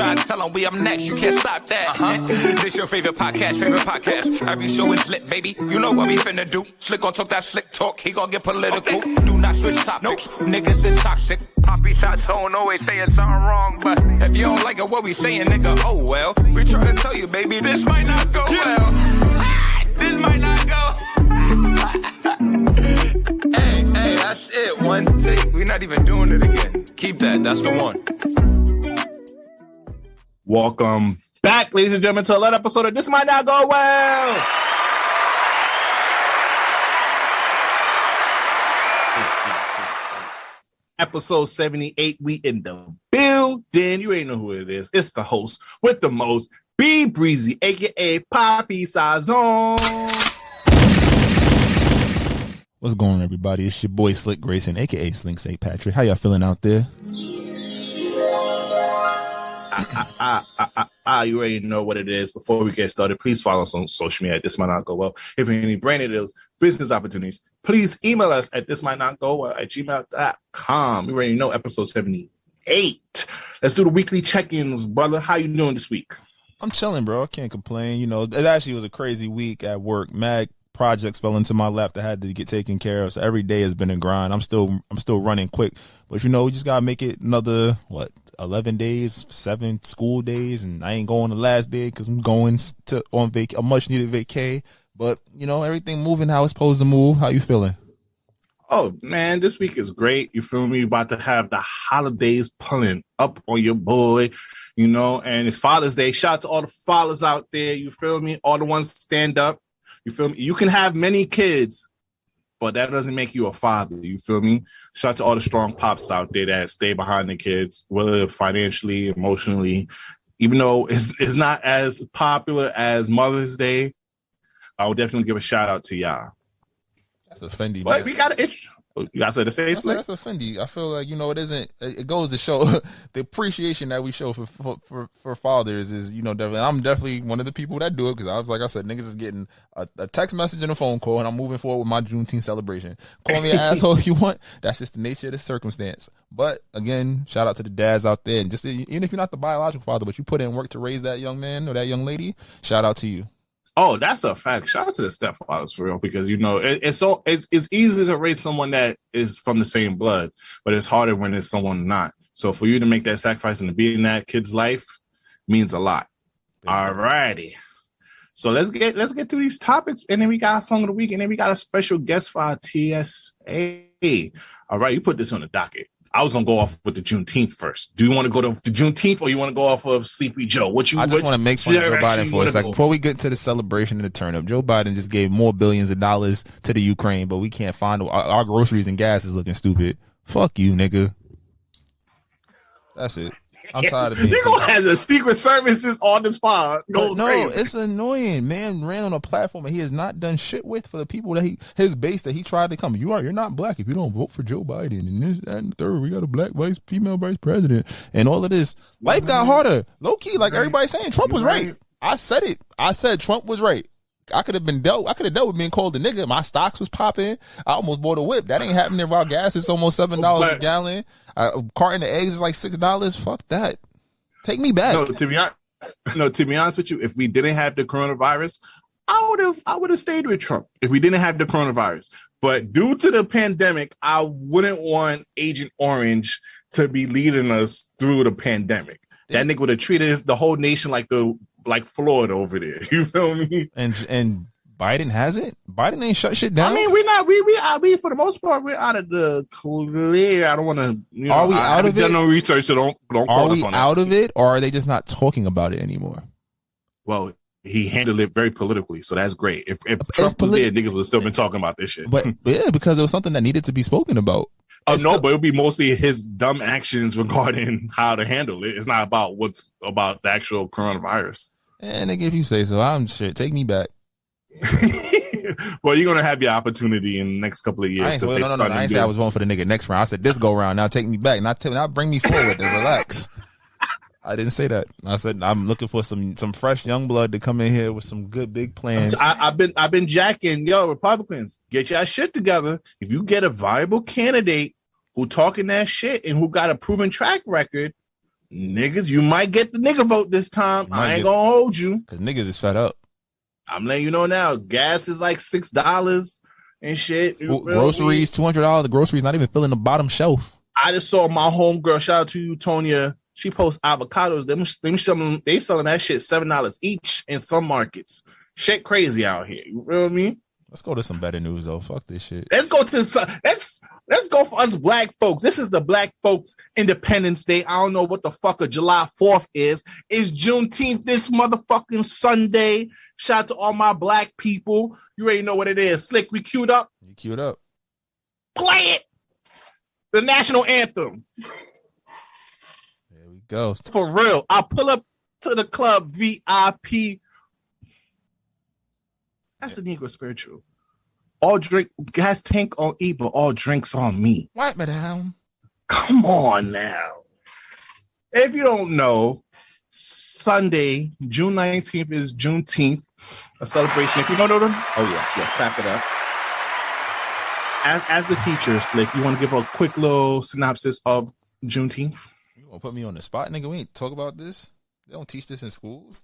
trying to tell them we up next. You can't stop that. This your favorite podcast. Every show is lit, baby. You know what we finna do. Slick gon' talk that slick talk. He gon' get political. Okay. Do not switch topics. Niggas is toxic. Poppy shots don't always saying something wrong. But if you don't like it, what we saying, nigga, oh well. We trying to tell you, baby, this might not go well. This might not go. Hey, that's it. One take. We're not even doing it again. Keep that. That's the one. Welcome back, ladies and gentlemen, to another episode of This Might Not Go Well. Episode 78, we in the building. You ain't know who it is. It's the host with the most, B Brezzy, aka Poppy Sazon. What's going on, everybody? It's your boy Slick Grayson, aka Slink St. Patrick. How y'all feeling out there? You already know what it is. Before we get started, please follow us on social media at This Might Not Go Well. If you have any brand deals, business opportunities, please email us at thismightnotgowell@gmail.com. You already know episode 78. Let's do the weekly check-ins, brother. How you doing this week? I'm chilling, bro. I can't complain. You know, it actually was a crazy week at work. Mad projects fell into my lap that had to get taken care of. So every day has been a grind. I'm still running quick, but you know, we just gotta make it another 11 days, 7 school days, and I ain't going the last day because I'm going on a much needed vacay. But you know, everything moving how it's supposed to move. How you feeling? Oh man, this week is great. You feel me? About to have the holidays pulling up on your boy, you know, and it's Father's Day. Shout out to all the fathers out there. You feel me? All the ones stand up. You feel me? You can have many kids, but that doesn't make you a father. You feel me? Shout out to all the strong pops out there that stay behind the kids, whether financially, emotionally. Even though it's not as popular as Mother's Day, I would definitely give a shout out to y'all. That's offending. But we got to. You got something to say, Slick? That's offending. I feel like, you know, it goes to show the appreciation that we show for fathers is, you know, definitely. I'm definitely one of the people that do it because I was, like I said, niggas is getting a text message and a phone call, and I'm moving forward with my Juneteenth celebration. Call me an asshole if you want. That's just the nature of the circumstance. But again, shout out to the dads out there, and just even if you're not the biological father, but you put in work to raise that young man or that young lady, shout out to you. Oh, that's a fact. Shout out to the stepfathers for real, because you know it's easy to raise someone that is from the same blood, but it's harder when it's someone not. So for you to make that sacrifice and to be in that kid's life means a lot. All righty. So let's get through these topics, and then we got a song of the week, and then we got a special guest for our TSA. All right, you put this on the docket. I was gonna go off with the Juneteenth first. Do you want to go to the Juneteenth, or you want to go off of Sleepy Joe? I just want to make fun of Joe Biden for a second before we get to the celebration and the turn up. Joe Biden just gave more billions of dollars to the Ukraine, but we can't find our groceries and gas is looking stupid. Fuck you, nigga. That's it. I'm tired of being. You're gonna have the Secret Services on the spot. No, it's annoying. Man ran on a platform and he has not done shit with for the people that his base that he tried to come. You're not black if you don't vote for Joe Biden. And this and the third, we got a female vice president, and all of this. Life got harder. Low key, like everybody's saying, Trump was right. I said it. I said Trump was right. I could have dealt with being called a nigga. My stocks was popping. I almost bought a whip. That ain't happening while gas is almost $7 a gallon. A carton of eggs is like $6. Fuck that. Take me back. To be honest with you, if we didn't have the coronavirus, I would have stayed with Trump if we didn't have the coronavirus. But due to the pandemic, I wouldn't want Agent Orange to be leading us through the pandemic. That nigga would have treated the whole nation like Florida over there. You feel me? And Biden hasn't. Biden ain't shut shit down. I mean, we're not. We for the most part, we're out of the clear. I don't want to. Are we out of it? Done no research, so don't. Are we out of it, or are they just not talking about it anymore? Well, he handled it very politically, so that's great. If Trump was there, niggas would have still been talking about this shit. But yeah, because it was something that needed to be spoken about. But it would be mostly his dumb actions regarding how to handle it. It's not about what's about the actual coronavirus. And nigga, if you say so, I'm shit. Take me back. Well, you're gonna have your opportunity in the next couple of years. I ain't say I was voting for the nigga next round. I said this go round. Now take me back. Now bring me forward and relax. I didn't say that. I said I'm looking for some fresh young blood to come in here with some good big plans. I've been jacking, Republicans, get your shit together. If you get a viable candidate who talking that shit and who got a proven track record, Niggas, you might get the nigga vote this time. I ain't gonna hold you. Because niggas is fed up. I'm letting you know now. Gas is like $6 and shit. Groceries, $200. The groceries not even filling the bottom shelf. I just saw my homegirl. Shout out to you, Tonya. She posts avocados. They selling that shit $7 each in some markets. Shit crazy out here. You feel me? Let's go to some better news though. Fuck this shit. Let's go for us black folks. This is the Black Folks Independence Day. I don't know what the fuck a July 4th is. It's Juneteenth this motherfucking Sunday. Shout out to all my black people. You already know what it is. Slick, we queued up. You queued up. Play it. The national anthem. There we go. For real. I'll pull up to the club VIP. That's the Negro spiritual. All drink, gas tank on E, but all drinks on me. What, madam? Come on now. If you don't know, Sunday, June 19th is Juneteenth, a celebration. If you don't know them, yes, clap it up. As the teacher, Slick, you want to give a quick little synopsis of Juneteenth? You want to put me on the spot, nigga? We ain't talk about this. They don't teach this in schools.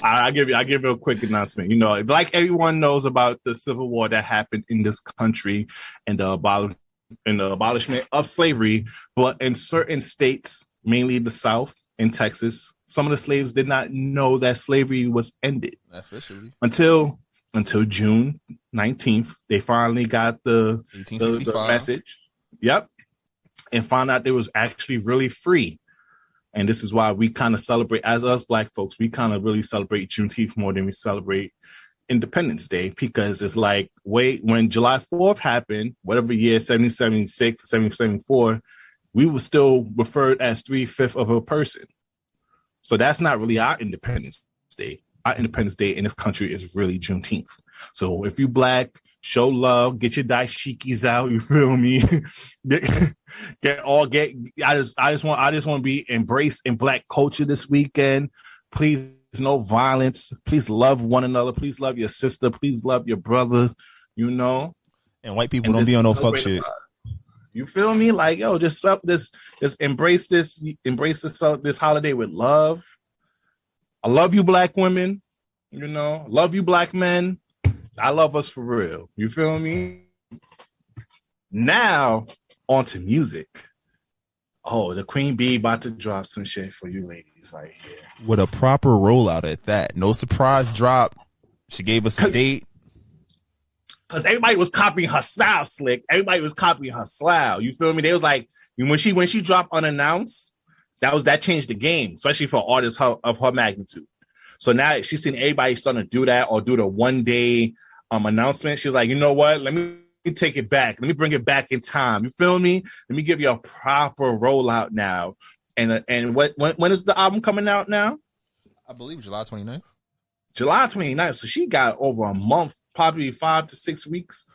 I'll give you a quick announcement. You know, like everyone knows about the Civil War that happened in this country and the abolishment of slavery, but in certain states, mainly the South in Texas, some of the slaves did not know that slavery was ended officially until June 19th. They finally got the message. Yep, and found out they was actually really free. And this is why we kind of celebrate, as us black folks, we kind of really celebrate Juneteenth more than we celebrate Independence Day, because it's like, when July 4th happened, whatever year, 1776, 1774, we were still referred as 3/5 of a person. So that's not really our Independence Day. Our Independence Day in this country is really Juneteenth. So if you black, show love, get your dashikis out. You feel me? I just want to be embraced in black culture this weekend. Please, no violence. Please love one another. Please love your sister. Please love your brother. You know. And white people don't be on no fuck shit. You feel me? Like, yo, just embrace this holiday with love. I love you, black women. You know, love you, black men. I love us for real. You feel me? Now, on to music. Oh, the Queen Bee about to drop some shit for you ladies right here. With a proper rollout at that. No surprise drop. She gave us a date. Because everybody was copying her style, Slick. Everybody was copying her style. You feel me? They was like, when she dropped unannounced, that changed the game, especially for artists of her magnitude. So now she's seen everybody starting to do that or do the one day announcement. She was like, you know what? Let me take it back. Let me bring it back in time. You feel me? Let me give you a proper rollout now. And when is the album coming out now? I believe July 29th. July 29th. So she got over a month, probably 5 to 6 weeks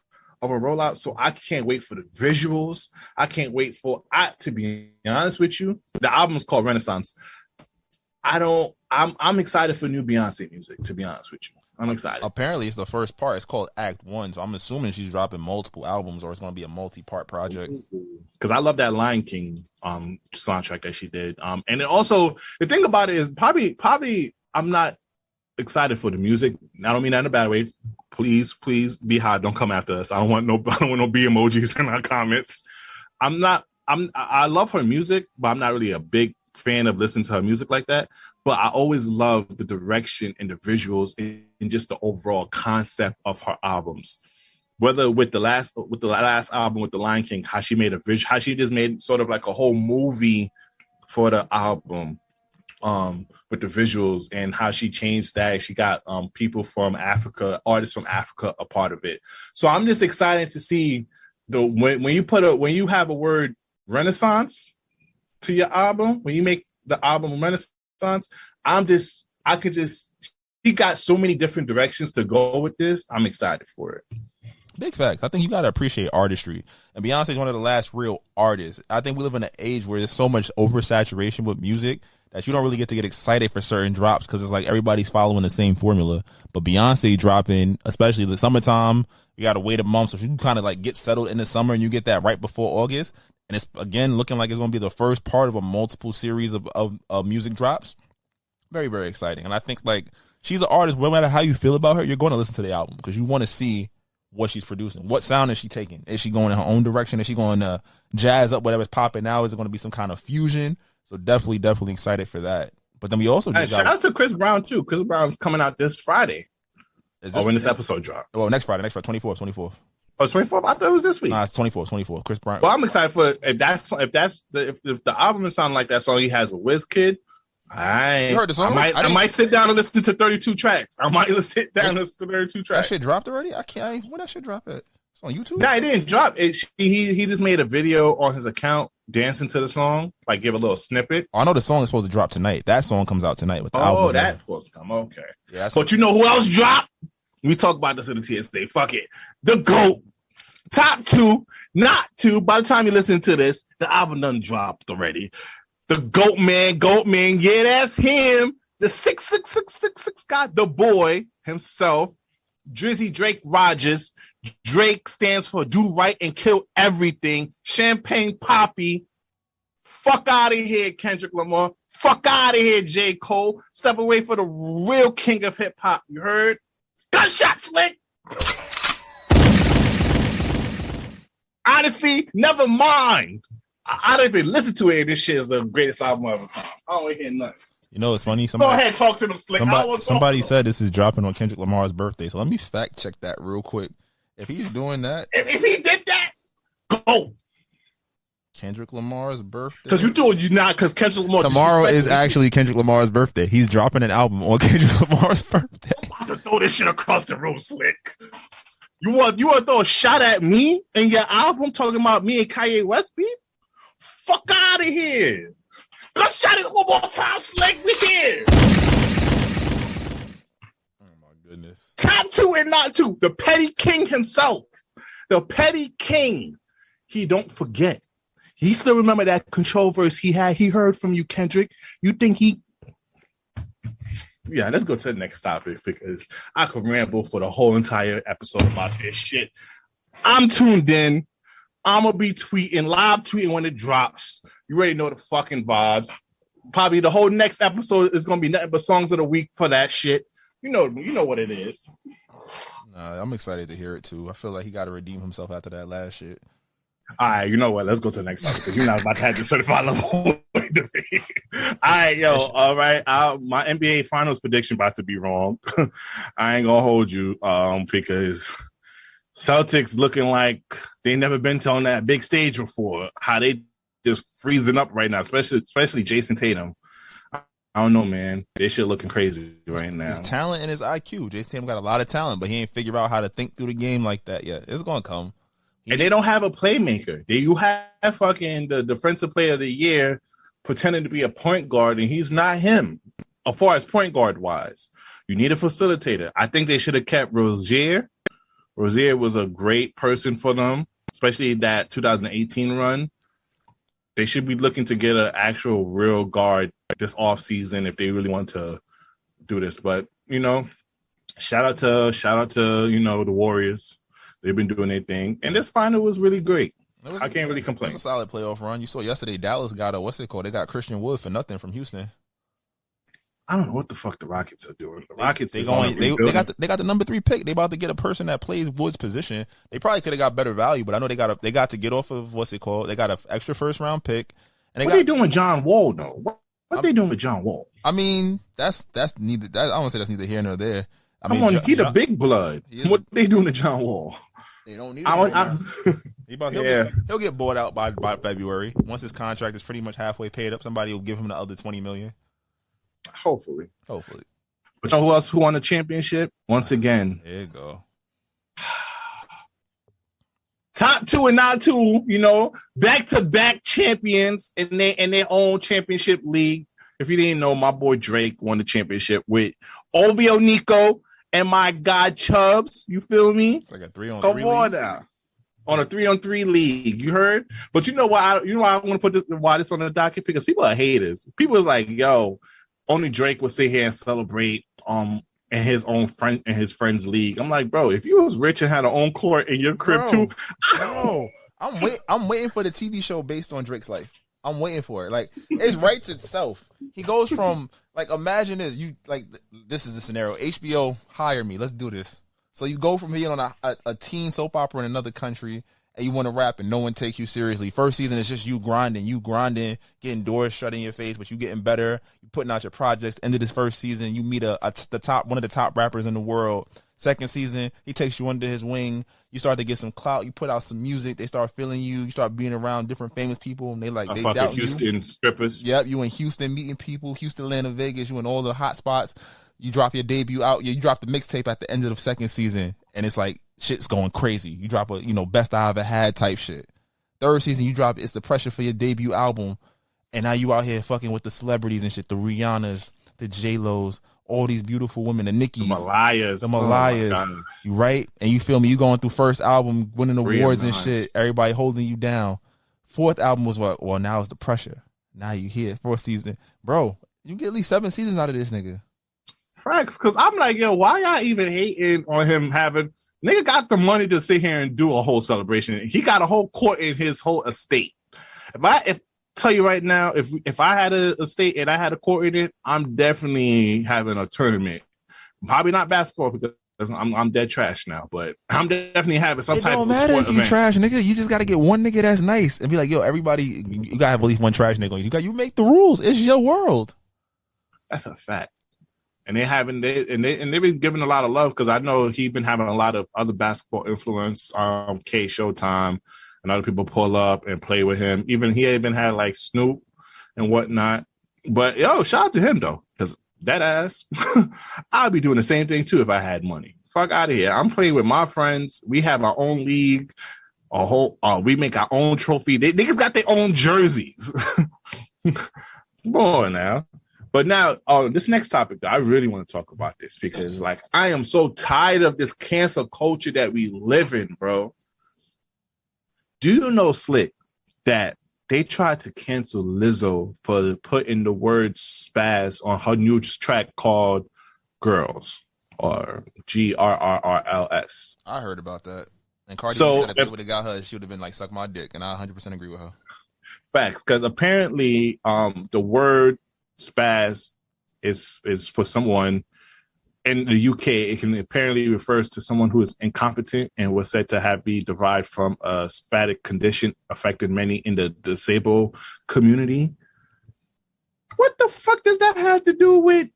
of a rollout. So I can't wait for the visuals. I can't wait to be honest with you. The album is called Renaissance. I'm excited for new Beyonce music, to be honest with you. I'm excited. Apparently, it's the first part. It's called Act 1, so I'm assuming she's dropping multiple albums or it's going to be a multi-part project. Because I love that Lion King soundtrack that she did. And then also, the thing about it is probably I'm not excited for the music. I don't mean that in a bad way. Please, be hot. Don't come after us. I don't want no B emojis in our comments. I love her music, but I'm not really a big fan of listening to her music like that. But I always love the direction and the visuals and just the overall concept of her albums. Whether with the last album with the Lion King, how she made how she just made sort of like a whole movie for the album, with the visuals, and how she changed that. She got people from Africa, artists from Africa, a part of it. So I'm just excited to see when you have a word Renaissance to your album, when you make the album Renaissance, she got so many different directions to go with this. I'm excited for it. Big facts. I think you got to appreciate artistry. And Beyonce is one of the last real artists. I think we live in an age where there's so much oversaturation with music that you don't really get to get excited for certain drops because it's like everybody's following the same formula. But Beyonce dropping, especially the summertime, you got to wait a month so you can kind of like get settled in the summer and you get that right before August. and it's again looking like it's going to be the first part of a multiple series of music drops. Very, very exciting. And I think like she's an artist. No matter how you feel about her, you're going to listen to the album because you want to see what she's producing. What sound is she taking? Is she going in her own direction? Is she going to jazz up whatever's popping now? Is it going to be some kind of fusion? So definitely excited for that. But then we also just shout out to Chris Brown too. Chris Brown's coming out this Friday. When this episode drop. Well, next Friday, 24th. Oh, 24th? I thought it was this week. Nah, it's 24th. Chris Brown. Well, I'm excited for if the album is sounding like that song he has with WizKid. You heard the song? I might sit down and listen to 32 tracks. I might sit down and listen to 32 tracks. That shit dropped already? I can't. When that shit drop at? It's on YouTube? Nah, it didn't drop. He just made a video on his account dancing to the song, like give a little snippet. Oh, I know the song is supposed to drop tonight. That song comes out tonight with the album. Oh, that's supposed to come. Okay. Yeah, but you know who else dropped? We talk about this in the TSA. Fuck it. The GOAT. Top 2, not 2. By the time you listen to this, the album done dropped already. The GOAT man. Yeah, that's him. The 66666 guy, the boy himself. Drizzy Drake Rogers. Drake stands for do right and kill everything. Champagne Poppy. Fuck out of here, Kendrick Lamar. Fuck out of here, J. Cole. Step away for the real king of hip hop. You heard? Gunshot Slick. Honestly, never mind. I don't even listen to it. This shit is the greatest album of all time. I don't hear nothing. You know, it's funny. Go ahead, talk to them, Slick. Somebody said this is dropping on Kendrick Lamar's birthday. So let me fact check that real quick. If he's doing that, if he did that, go. Kendrick Lamar's birthday. Because you not because Kendrick Lamar. Tomorrow is actually Kendrick Lamar's birthday. He's dropping an album on Kendrick Lamar's birthday. I'm about to throw this shit across the room, Slick. You want to throw a shot at me and your album talking about me and Kanye West beef? Fuck out of here. Let's shot it one more time, Slick. We here. Oh my goodness. Top 2 and not 2. The petty king himself. The petty king. He don't forget. He still remember that control verse he heard from you, Kendrick. You think he... Yeah, let's go to the next topic because I could ramble for the whole entire episode about this shit. I'm tuned in. I'm going to be live tweeting when it drops. You already know the fucking vibes. Probably the whole next episode is going to be nothing but songs of the week for that shit. You know what it is. Nah, I'm excited to hear it too. I feel like he got to redeem himself after that last shit. All right, you know what? Let's go to the next topic because you're not about to have your certified level. All right, yo. All right, my NBA Finals prediction about to be wrong. I ain't gonna hold you because Celtics looking like they never been on that big stage before. How they just freezing up right now, especially Jason Tatum. I don't know, man. They shit looking crazy right now. His talent and his IQ. Jason Tatum got a lot of talent, but he ain't figure out how to think through the game like that yet. It's gonna come. And they don't have a playmaker. You have fucking the defensive player of the year pretending to be a point guard, and he's not him. As far as point guard wise, you need a facilitator. I think they should have kept Rozier. Rozier was a great person for them, especially that 2018 run. They should be looking to get an actual real guard this offseason if they really want to do this. But, shout out to, the Warriors. They've been doing their thing. And this final was really great. I can't really complain. It's a solid playoff run. You saw yesterday Dallas got they got Christian Wood for nothing from Houston. I don't know what the fuck the Rockets are doing. The Rockets they got the number 3 pick. They about to get a person that plays Wood's position. They probably could have got better value, but I know they got to get off of They got an extra first round pick. And what are they doing with John Wall though? What they doing with John Wall? I mean, that's neither. I don't say that's neither here nor there. He's a big blood. What they doing to John Wall? They don't need him. He'll get bought out by February. Once his contract is pretty much halfway paid up, somebody will give him the other $20 million. Hopefully. But you know who else who won the championship? Once again. There you go. Top 2 and not 2, back-to-back champions in their own championship league. If you didn't know, my boy Drake won the championship with Ovio Nico and my guy Chubbs. You feel me? Like a 3-on-3 Come on now. On a 3-on-3 league. You heard? But you know why I want to put this on the docket? Because people are haters. People is like, yo, only Drake would sit here and celebrate in his own friend in his friend's league. I'm like, bro, if you was rich and had an own court in your crib too, I'm waiting for the TV show based on Drake's life. I'm waiting for it. Like, it writes itself. He goes from, like, imagine this. This is the scenario. HBO, hire me. Let's do this. So you go from being on a teen soap opera in another country, and you want to rap, and no one takes you seriously. First season is just you grinding, getting doors shut in your face, but you getting better. You putting out your projects. End of this first season, you meet one of the top rappers in the world. Second season, he takes you under his wing. You start to get some clout. You put out some music. They start feeling you. You start being around different famous people, and they doubt Houston strippers. Yep, you in Houston meeting people. Houston, Atlanta, Vegas. You in all the hot spots. You drop your debut out. You drop the mixtape at the end of the second season, and it's like shit's going crazy. You drop a best I ever had type shit. Third season, you drop It's the Pressure for your debut album, and now you out here fucking with the celebrities and shit, the Rihannas, the J-Los, all these beautiful women, the Nickies, the Malayas, you right? And you feel me? You going through first album, winning awards and shit, everybody holding you down. Fourth album was what? Well, now it's The Pressure. Now you here, fourth season. Bro, you get at least 7 seasons out of this nigga. Facts, because I'm like, yo, why y'all even hating on him having... Nigga got the money to sit here and do a whole celebration. He got a whole court in his whole estate. If tell you right now, if I had a estate and I had a court in it, I'm definitely having a tournament. Probably not basketball because I'm dead trash now, but I'm definitely having some type of sport event. It don't matter if you trash, nigga. You just got to get one nigga that's nice and be like, yo, everybody, you got to have at least one trash nigga. You make the rules. It's your world. That's a fact. And they've been giving a lot of love because I know he's been having a lot of other basketball influence. K Showtime and other people pull up and play with him. Even he had been had like Snoop and whatnot. But yo, shout out to him though, because that ass, I'd be doing the same thing too if I had money. Fuck out of here. I'm playing with my friends. We have our own league. We make our own trophy. Niggas got their own jerseys. Come on now. But now, this next topic, though, I really want to talk about this because, like, I am so tired of this cancel culture that we live in, bro. Do you know, Slick, that they tried to cancel Lizzo for putting the word spaz on her new track called Girls, or GRRRLS? I heard about that. And Cardi said if they would have got her, she would have been like, suck my dick. And I 100% agree with her. Facts, because apparently the word spaz is for someone in the UK. It can apparently refers to someone who is incompetent and was said to be derived from a spastic condition affecting many in the disabled community. What the fuck does that have to do with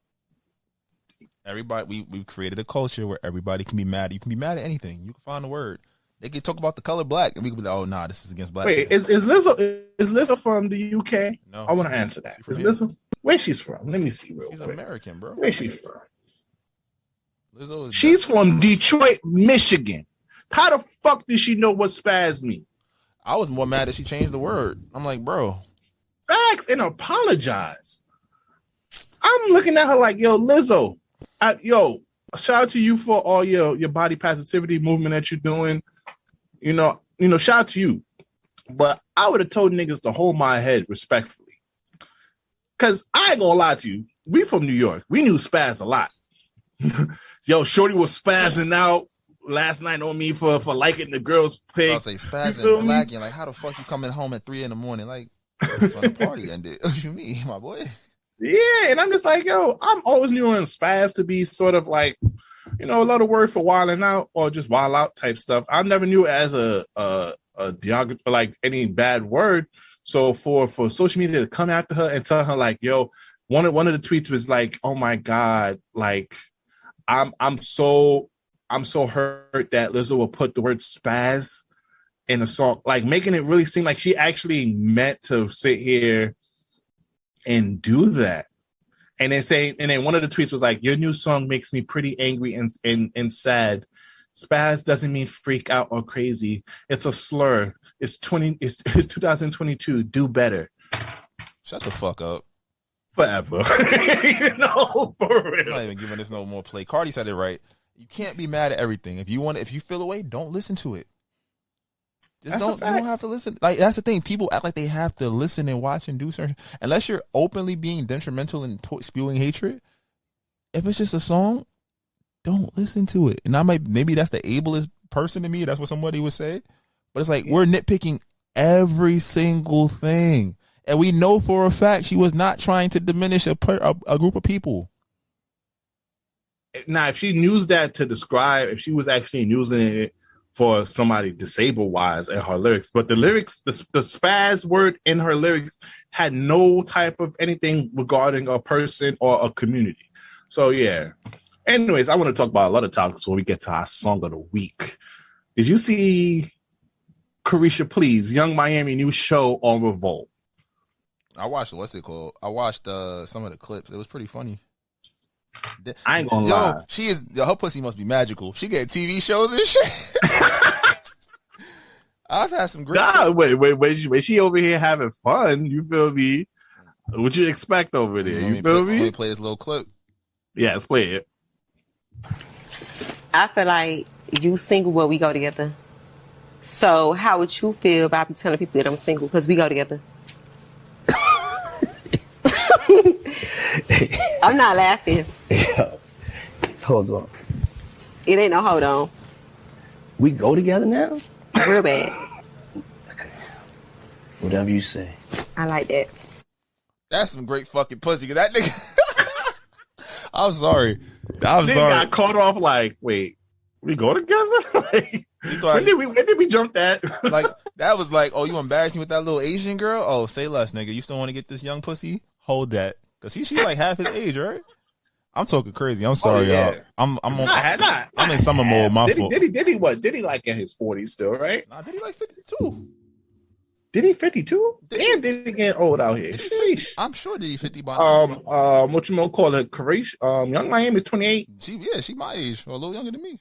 everybody? We've created a culture where everybody can be mad. You can be mad at anything. You can find a word. They can talk about the color black, and we can be like, "Oh, nah, this is against black." Wait, is Lizzo from the UK? No, I want to answer that. Is Lizzo? Where she's from? Let me see real quick. She's American, bro. Where she's from? Lizzo is. She's from Detroit, Michigan. How the fuck did she know what spaz mean? I was more mad that she changed the word. I'm like, bro, facts and apologize. I'm looking at her like, yo, Lizzo, shout out to you for all your body positivity movement that you're doing. You know, shout out to you. But I would have told niggas to hold my head respectfully. Cause I ain't gonna lie to you. We from New York. We knew spaz a lot. Yo, Shorty was spazzing out last night on me for liking the girl's pig. I'll say spazzing, blacking. Like, how the fuck you coming home at 3 a.m? Like, that's when the party ended. What you mean, my boy? Yeah, and I'm just like, yo, I'm always knew in spaz to be sort of like, a lot of word for wilding out or just wild out type stuff. I never knew it as a derogatory, like any bad word. So for social media to come after her and tell her like, yo, one of the tweets was like, oh my God, like I'm so hurt that Lizzo will put the word spaz in a song, like making it really seem like she actually meant to sit here and do that. And then one of the tweets was like, your new song makes me pretty angry and sad. Spaz doesn't mean freak out or crazy. It's a slur. It's 2022. Do better. Shut the fuck up. Forever. For real. I'm not even giving this no more play. Cardi said it right. You can't be mad at everything. If you feel away, don't listen to it. You don't have to listen. Like, that's the thing. People act like they have to listen and watch and do certain. Unless you're openly being detrimental and spewing hatred. If it's just a song, don't listen to it. And maybe that's the ablest person to me. That's what somebody would say. But it's like we're nitpicking every single thing. And we know for a fact she was not trying to diminish a group of people. Now, if she used that to describe, if she was actually using it for somebody disabled wise in her lyrics, but the lyrics, the spaz word in her lyrics had no type of anything regarding a person or a community. So yeah. Anyways, I want to talk about a lot of topics before we get to our song of the week. Did you see Carisha Please, Young Miami new show on Revolt? I watched what's it called? I watched some of the clips. It was pretty funny. I ain't gonna lie. She is her pussy must be magical. She get TV shows and shit. I've had some great. Nah, wait, she over here having fun. You feel me? What you expect over there? You feel me? Let me play this little clip. Yeah, let's play it. I feel like you single, but we go together. So how would you feel about me telling people that I'm single because we go together? I'm not laughing. Yo, hold on. It ain't no hold on. We go together now? Real bad. Whatever you say. I like that. That's some great fucking pussy. Cause that nigga. I'm sorry. Nigga got caught off like, wait, we go together? Like, when did we jump that? Like that was like, oh, you embarrassed me with that little Asian girl? Oh, say less, nigga. You still want to get this young pussy? Hold that. Cause she's like half his age, right? I'm talking crazy. I'm sorry, y'all. I'm in summer mode. My fault. Did he like in his 40s still, right? Nah, did he like 52? Did he 52? Damn, did he get old out here? I'm sure did he 50 by what you gonna call it? Young Miami is 28. She my age, or a little younger than me.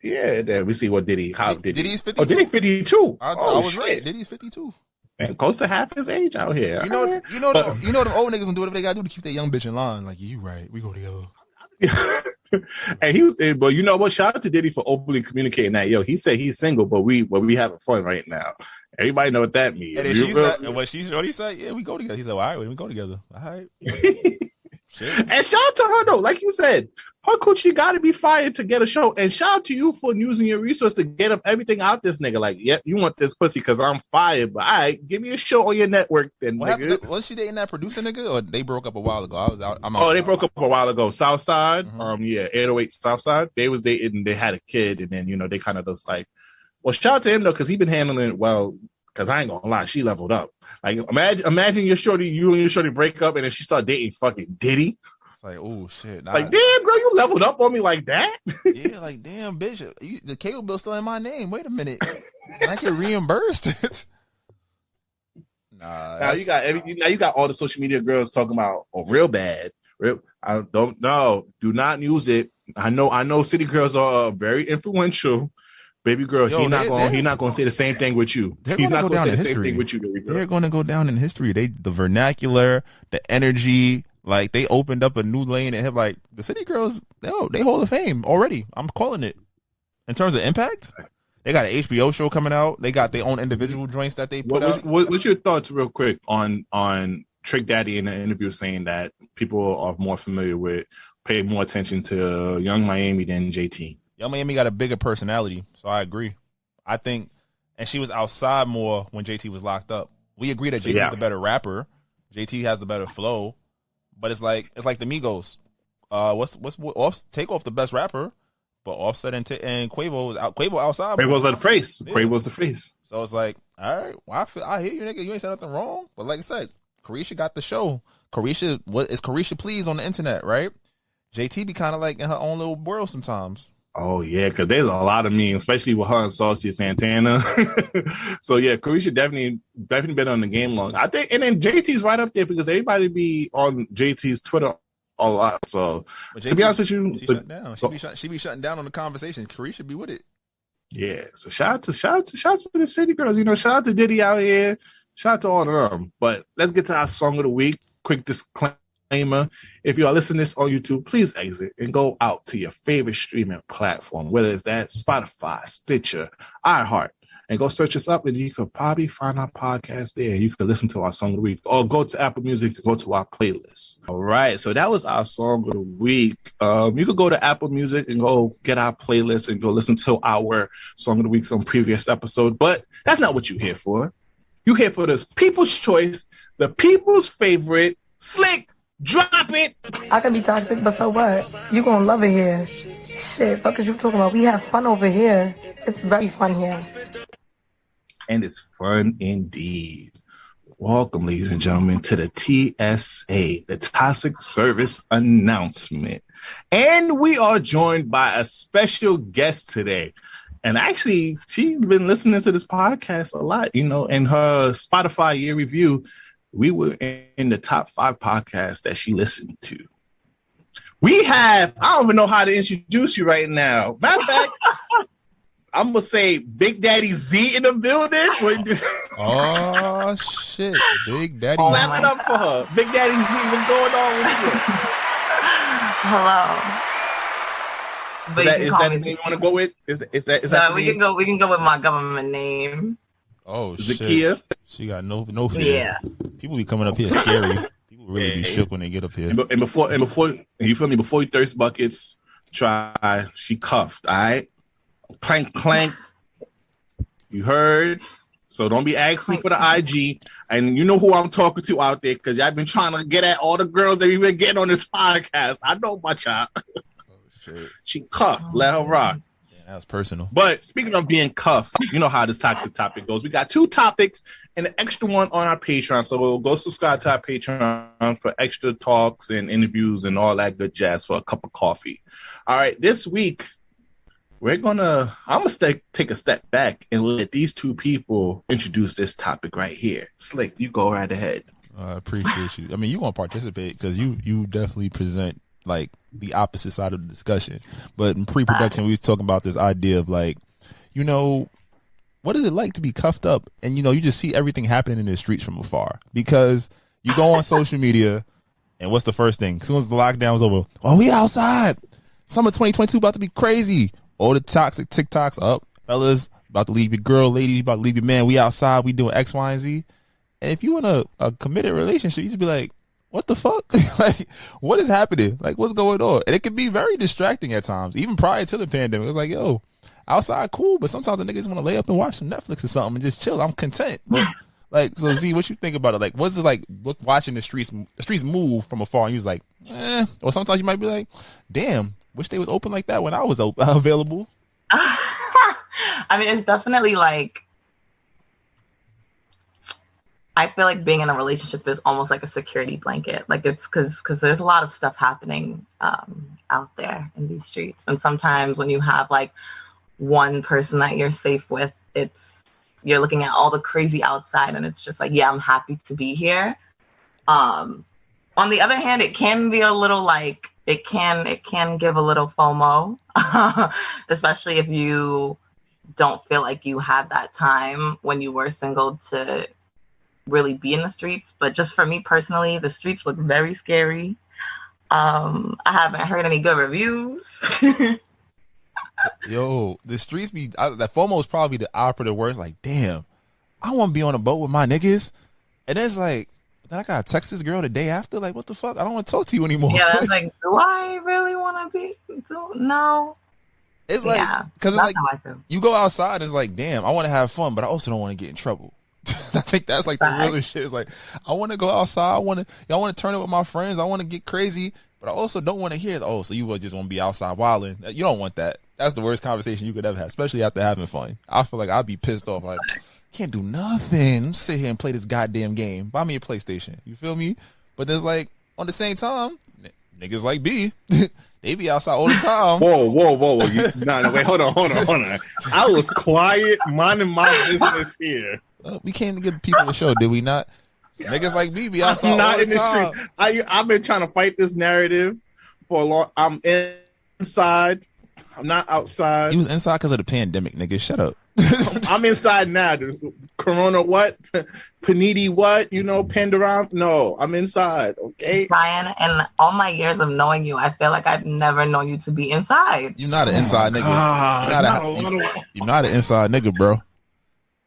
Yeah, then we see what Diddy. How Diddy? Diddy's 52. Oh, Diddy 52. I was right. Diddy's 52. And close to half his age out here. You know them old niggas gonna do whatever they gotta do to keep that young bitch in line. Like, you right, we go together. And he was, but you know what? Shout out to Diddy for openly communicating that. Yo, he said he's single, but we having fun right now. Everybody know what that means. And then what he said, yeah, we go together. He said, well, all right, we go together. All right. And shout out to her though, like you said, her coochie got to be fired to get a show. And shout out to you for using your resource to get up everything out this nigga. Like, yeah, you want this pussy because I'm fired, but all right, give me a show on your network then, nigga. Was she dating that producer nigga, or they broke up a while ago? I was out. They broke up a while ago. Southside, 808 Southside. They was dating. They had a kid, and then they kind of just like, well, shout out to him though because he been handling it well. Because I ain't gonna lie, she leveled up. Like, imagine you and your shorty break up, and then she start dating fucking Diddy. Like, oh shit! Like, damn, bro, you leveled up on me like that? Yeah, like, damn, bitch, the cable bill's still in my name. Wait a minute, I get reimbursed. Now you got all the social media girls talking about real bad. I don't know. Do not use it. I know. City girls are very influential. Baby girl, he's not gonna say the same thing with you. He's not gonna say the same thing with you, baby girl. They're gonna go down in history. The vernacular, the energy. Like, they opened up a new lane and have, like, the City Girls, they hold of fame already. I'm calling it. In terms of impact, they got an HBO show coming out. They got their own individual joints that they put out. What's your thoughts, real quick, on Trick Daddy in the interview saying that people are more familiar with, pay more attention to Young Miami than JT? Young Miami got a bigger personality, so I agree. I think, and she was outside more when JT was locked up. We agree that JT's the better rapper. JT has the better flow. But it's like the Migos. Takeoff the best rapper, but Offset and Quavo was out. Quavo outside. Quavo's the face. Yeah. Quavo's the face. So it's like, all right, well, I hear you, nigga. You ain't said nothing wrong. But like I said, Carisha got the show. Carisha Please on the internet, right? JT be kind of like in her own little world sometimes. Oh yeah, because there's a lot of memes, especially with her and Saucy Santana. So yeah, Carisha definitely been on the game long. I think, and then JT's right up there because everybody be on JT's Twitter a lot. So to be honest with you, she be shutting down on the conversation. Carisha be with it. Yeah. So shout out to the City Girls. Shout out to Diddy out here. Shout out to all of them. But let's get to our song of the week. Quick disclaimer. If you are listening to this on YouTube, please exit and go out to your favorite streaming platform, whether it's that Spotify, Stitcher, iHeart, and go search us up, and you could probably find our podcast there. You could listen to our song of the week, or go to Apple Music and go to our playlist. All right, so that was our song of the week. You could go to Apple Music and go get our playlist and go listen to our song of the week on previous episode. But that's not what you're here for. You're here for this people's choice, the people's favorite, Slick. Drop it. I can be toxic, but so what? You gonna love it here. Shit, fuck is you talking about? We have fun over here. It's very fun here. And it's fun indeed. Welcome, ladies and gentlemen, to the TSA, the Toxic Service Announcement. And we are joined by a special guest today. And actually, she's been listening to this podcast a lot, you know, in her Spotify year review. We were in the top 5 podcasts that she listened to. We have, I don't even know how to introduce you right now. Matter of fact, I'm going to say Big Daddy Z in the building. Oh, shit. Big Daddy Z. Clap it up for her. Big Daddy Z, what's going on with you? Hello. Is that the name you want to go with? Is that we can go with my government name. Oh, shit. Zakia? She got no fear. Yeah. People be coming up here scary. People really be shook when they get up here. And before you feel me, before you thirst buckets, she cuffed, all right? Clank, clank. You heard? So don't be asking me for the IG. And you know who I'm talking to out there, because y'all been trying to get at all the girls that we've been getting on this podcast. I know my child. Oh, shit. She cuffed. Let her rock. That was personal. But speaking of being cuffed, you know how this toxic topic goes. We got 2 topics and an extra one on our Patreon. So we'll go subscribe to our Patreon for extra talks and interviews and all that good jazz for a cup of coffee. All right, this week, I'm going to take a step back and let these 2 people introduce this topic right here. Slick, you go right ahead. I appreciate you. I mean, you want to participate because you definitely present like the opposite side of the discussion. But in pre-production, we was talking about this idea of like, you know, what is it like to be cuffed up? And, you know, you just see everything happening in the streets from afar because you go on social media and what's the first thing? As soon as the lockdown was over, oh, we outside. Summer 2022 about to be crazy. All the toxic TikToks up. Fellas, about to leave your girl, lady, about to leave your man. We outside. We doing X, Y, and Z. And if you in a committed relationship, you just be like, what the fuck? Like, what is happening? Like, what's going on? And it can be very distracting at times, even prior to the pandemic. It was like, yo, outside cool, but sometimes the niggas want to lay up and watch some Netflix or something and just chill. I'm content. But, like, so Z, what you think about it? Like, what's it like watching the streets move from afar and you was like, or sometimes you might be like, damn, wish they was open like that when I was available. I mean, it's definitely like, I feel like being in a relationship is almost like a security blanket. Like it's because there's a lot of stuff happening out there in these streets. And sometimes when you have like one person that you're safe with, you're looking at all the crazy outside and it's just like, yeah, I'm happy to be here. On the other hand, it can be a little like, it can give a little FOMO, especially if you don't feel like you had that time when you were single to really be in the streets. But just for me personally, the streets look very scary. I haven't heard any good reviews. Yo, the streets that FOMO is probably the operative word. It's like, damn, I want to be on a boat with my niggas. And then it's like, I gotta text this girl the day after. Like, what the fuck? I don't want to talk to you anymore. Yeah, that's like, do I really want to be? No. It's like, because it's like, you go outside and it's like, damn, I want to have fun, but I also don't want to get in trouble. I think that's like the realest shit. It's like, I want to go outside. I want to turn it with my friends. I want to get crazy, but I also don't want to hear, oh, so you just want to be outside wilding. You don't want that. That's the worst conversation you could ever have, especially after having fun. I feel like I'd be pissed off. Like, can't do nothing. Sit here and play this goddamn game. Buy me a PlayStation. You feel me? But there's like, on the same time, niggas like B, they be outside all the time. Whoa. No, wait, hold on. I was quiet, minding my business here. We came to give people a show, did we not? Niggas like me be outside I'm not all the in the time. street. I've been trying to fight this narrative for a long. I'm inside. I'm not outside. You was inside because of the pandemic, nigga. Shut up. I'm inside now. Corona what? Panini what? You know, Pandoram? No, I'm inside, okay? Ryan, and all my years of knowing you, I feel like I've never known you to be inside. You're not an inside nigga. You're not an inside nigga, bro.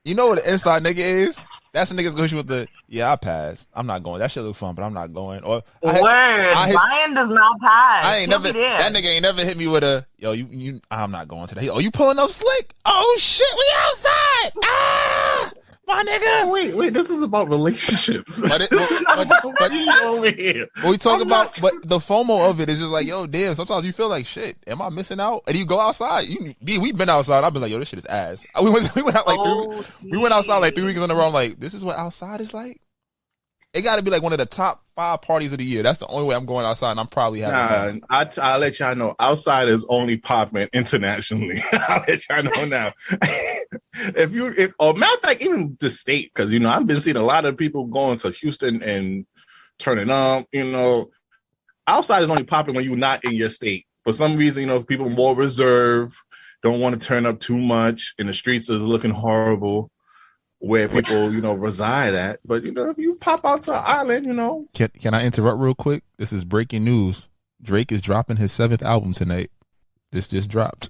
You know what an inside nigga is? That's a nigga's going to hit you with the, yeah, I passed. That's a nigga's going to hit you with the, yeah, I passed. I'm not going. That shit look fun, but I'm not going. Or Brian does not pass. I ain't never. That nigga ain't never hit me with a, yo, you. I'm not going today. Oh, you pulling up slick? Oh shit, we outside. Ah, my nigga. Wait. This is about relationships. But over here. What we talk about, but the FOMO of it is just like, yo, damn. Sometimes you feel like shit. Am I missing out? And you go outside. We've been outside. I've been like, yo, this shit is ass. We went out like we went outside like 3 weeks in a row. I'm like, this is what outside is like. It got to be like one of the top 5 parties of the year. That's the only way I'm going outside, and I'm probably having. I'll let y'all know. Outside is only popping internationally. I'll let y'all know now. Or matter of fact, even the state, because I've been seeing a lot of people going to Houston and turning up. Outside is only popping when you're not in your state. For some reason, people more reserved, don't want to turn up too much, and the streets is looking horrible where people, reside at. But, if you pop out to an island, Can I interrupt real quick? This is breaking news. Drake is dropping his 7th album tonight. This just dropped.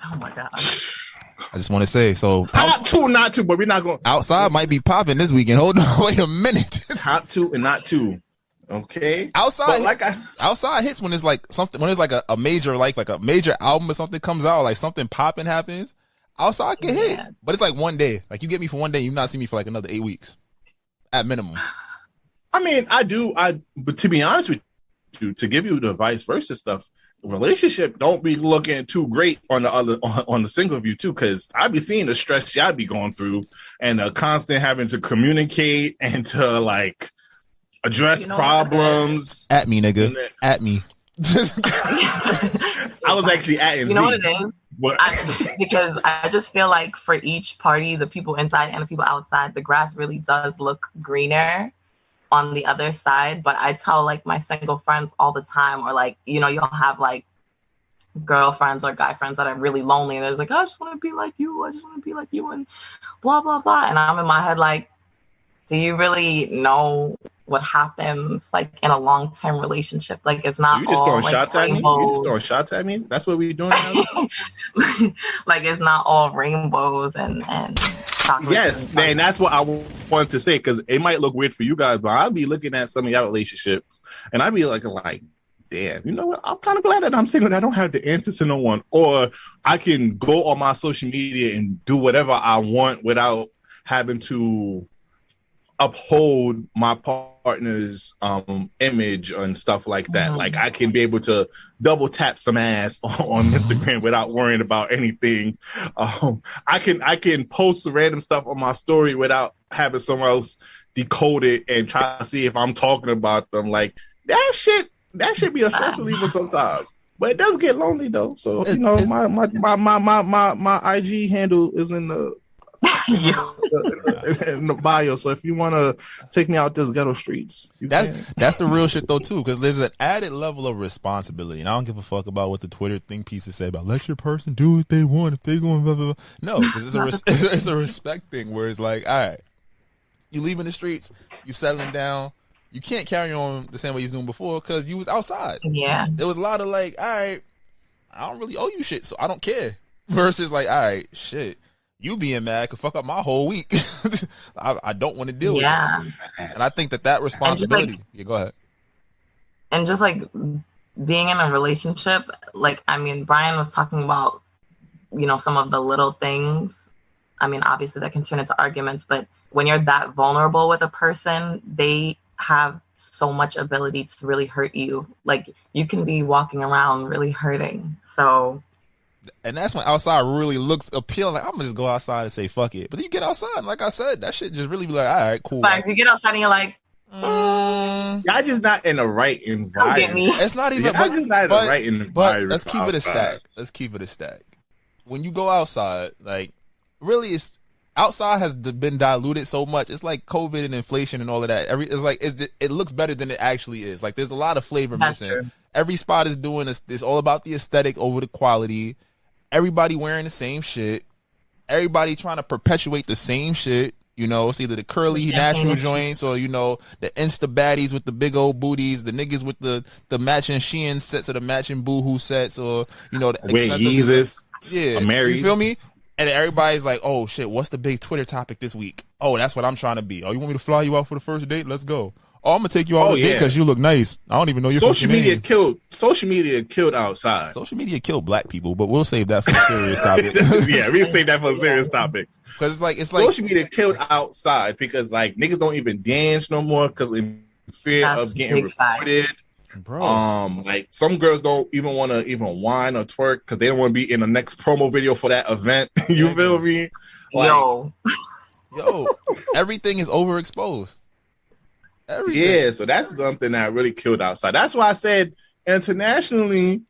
Oh, my God. I just want to say, so. Top 2, not 2, but we're not going. Outside might be popping this weekend. Hold on, wait a minute. Top 2 and not 2. Okay. Outside hits when it's like something, when it's like a major, like a major album or something comes out, like something popping happens. Outside can hit, but it's like one day. Like you get me for one day, you not see me for like another 8 weeks, at minimum. I mean, but to be honest with you, to give you the vice versa stuff, relationship don't be looking too great on the single view too, because I be seeing the stress y'all be going through and the constant having to communicate and to like address problems. At me, nigga. At me. I was actually at You know what it is? Because I just feel like for each party, the people inside and the people outside, the grass really does look greener on the other side. But I tell like my single friends all the time, or like, you'll have like girlfriends or guy friends that are really lonely and they're like, I just want to be like you. I just want to be like you and blah, blah, blah. And I'm in my head like, do you really know what happens like in a long-term relationship? Like it's not. So you just all, throwing like, shots at me? You just throwing shots at me? That's what we're doing now? Like it's not all rainbows and yes, man, that's what I wanted to say, because it might look weird for you guys, but I'll be looking at some of y'all relationships and I'll be like, damn, you know what? I'm kind of glad that I'm single and I don't have the answers to no one. Or I can go on my social media and do whatever I want without having to uphold my partner's image and stuff like that. Mm-hmm. Like I can be able to double tap some ass on Instagram without worrying about anything. I can post random stuff on my story without having someone else decode it and try to see if I'm talking about them. Like that should be a stress reliever sometimes. But it does get lonely though. So my IG handle is in the in the bio. So if you want to take me out this ghetto streets, that's the real shit though too, because there's an added level of responsibility, and I don't give a fuck about what the Twitter thing pieces say about let your person do what they want if they going blah, blah, blah. No, because it's a respect thing where it's like, all right, you leaving the streets, you settling down. You can't carry on the same way you was doing before because you was outside. Yeah. There was a lot of like, all right, I don't really owe you shit, so I don't care. Versus like, all right, shit, you being mad could fuck up my whole week. I don't want to deal with this. And I think that responsibility. Yeah, go ahead. And just like being in a relationship, like, I mean, Brian was talking about, some of the little things. I mean, obviously that can turn into arguments, but when you're that vulnerable with a person, they have so much ability to really hurt you. Like you can be walking around really hurting. So. And that's when outside really looks appealing. Like, I'm gonna just go outside and say fuck it. But then you get outside, and like I said, that shit just really be like, all right, cool. But you get outside and you're like, y'all just not in the right environment. It's not even. Y'all just not in the right environment. But let's keep it a stack. Let's keep it a stack. When you go outside, like really, it's outside has been diluted so much. It's like COVID and inflation and all of that. It looks better than it actually is. Like there's a lot of flavor missing. True. Every spot is doing this. It's all about the aesthetic over the quality. Everybody wearing the same shit. Everybody trying to perpetuate the same shit. It's either the curly natural joints or, the Insta baddies with the big old booties, the niggas with the matching Shein sets or the matching Boohoo sets or, the Yeezus. Yeah. Mary. You feel me? And everybody's like, oh shit, what's the big Twitter topic this week? Oh, that's what I'm trying to be. Oh, you want me to fly you out for the first date? Let's go. Oh, I'm gonna take you out on a date because you look nice. I don't even know your social media name. Social media killed outside. Social media killed black people, but we'll save that for a serious topic. Yeah, we'll save that for a serious topic. Because it's like social media killed outside because like niggas don't even dance no more because in fear of getting reported. Bro. Like some girls don't even want to even whine or twerk because they don't want to be in the next promo video for that event. You feel me? Like, yo, everything is overexposed. Everything. Yeah, so that's something that really killed outside. That's why I said internationally,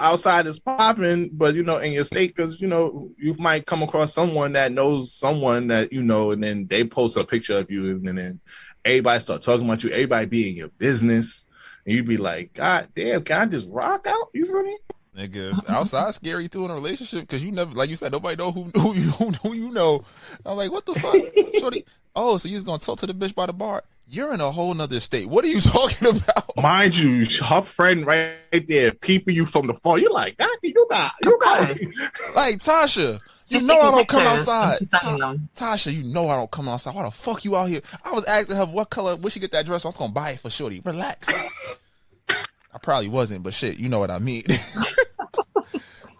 outside is popping, but in your state, because you might come across someone that knows someone that and then they post a picture of you, and then everybody start talking about you. Everybody be in your business. And you'd be like, God damn, can I just rock out? You feel me? Nigga, outside scary too in a relationship because you never, like you said, nobody know who you know. I'm like, what the fuck? Shorty, oh, so you just gonna talk to the bitch by the bar? You're in a whole nother state. What are you talking about? Mind you, her friend right there peeping you from the phone. You're like, God, you got like Tasha. You know I don't come outside. Tasha, you know I don't come outside. Why the fuck you out here? I was asking her what color, where she get that dress. I was gonna buy it for Shorty. Relax. I probably wasn't, but shit, you know what I mean.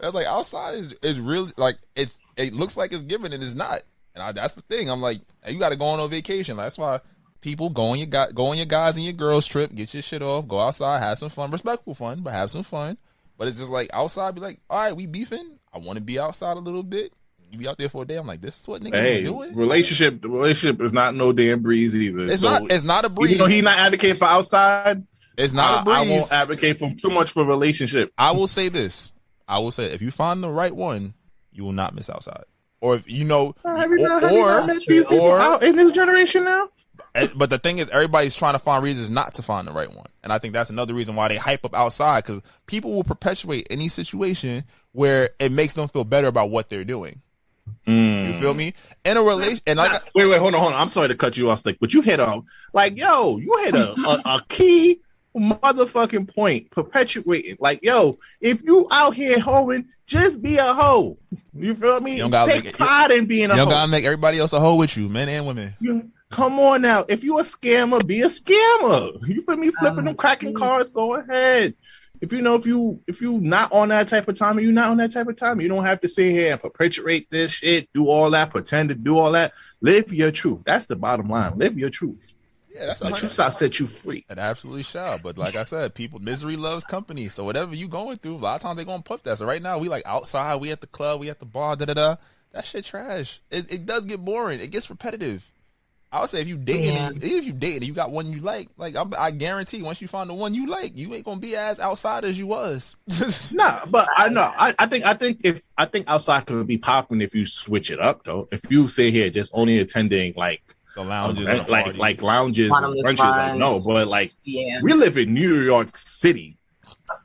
That's like outside is really like it looks like it's given and it's not. And that's the thing. I'm like, hey, you got to go on vacation. That's why people go on your guys and your girls trip, get your shit off, go outside, have some fun, respectful fun, but have some fun. But it's just like outside, be like, all right, we beefing. I want to be outside a little bit. You be out there for a day. I'm like, this is what niggas is doing. Relationship is not no damn breeze either. It's not a breeze. He's not advocating for outside. It's not a breeze. I won't advocate for too much for relationship. I will say this. If you find the right one, you will not miss outside. Or if you know, have you not met these people out in this generation now? But the thing is, everybody's trying to find reasons not to find the right one. And I think that's another reason why they hype up outside, because people will perpetuate any situation where it makes them feel better about what they're doing. You feel me? In a relation, and like, wait, hold on. I'm sorry to cut you off, Slick, but you hit a key motherfucking point. Perpetuating, like, yo, if you out here hoeing, just be a hoe. You feel me? You don't Take pride in being a hoe. You don't gotta make everybody else a hoe with you, men and women. Come on now. If you a scammer, be a scammer. You feel me? Flipping them cracking cards, go ahead. If you not on that type of time, you're not on that type of time. You don't have to sit here and perpetuate this shit, do all that, pretend to do all that. Live your truth. That's the bottom line. Live your truth. Yeah, that's the truth shall set you free. It absolutely shall. But like I said, misery loves company. So whatever you going through, a lot of times they're gonna pump that. So right now we like outside, we at the club, we at the bar, That shit trash. It does get boring. It gets repetitive. I would say if you dating, and you got one you like I guarantee once you find the one you like, you ain't gonna be as outside as you was. Nah, but I know. I think outside could be popping if you switch it up though. If you sit here just only attending like the lounges, like lounges and brunches, like no, but like we live in New York City.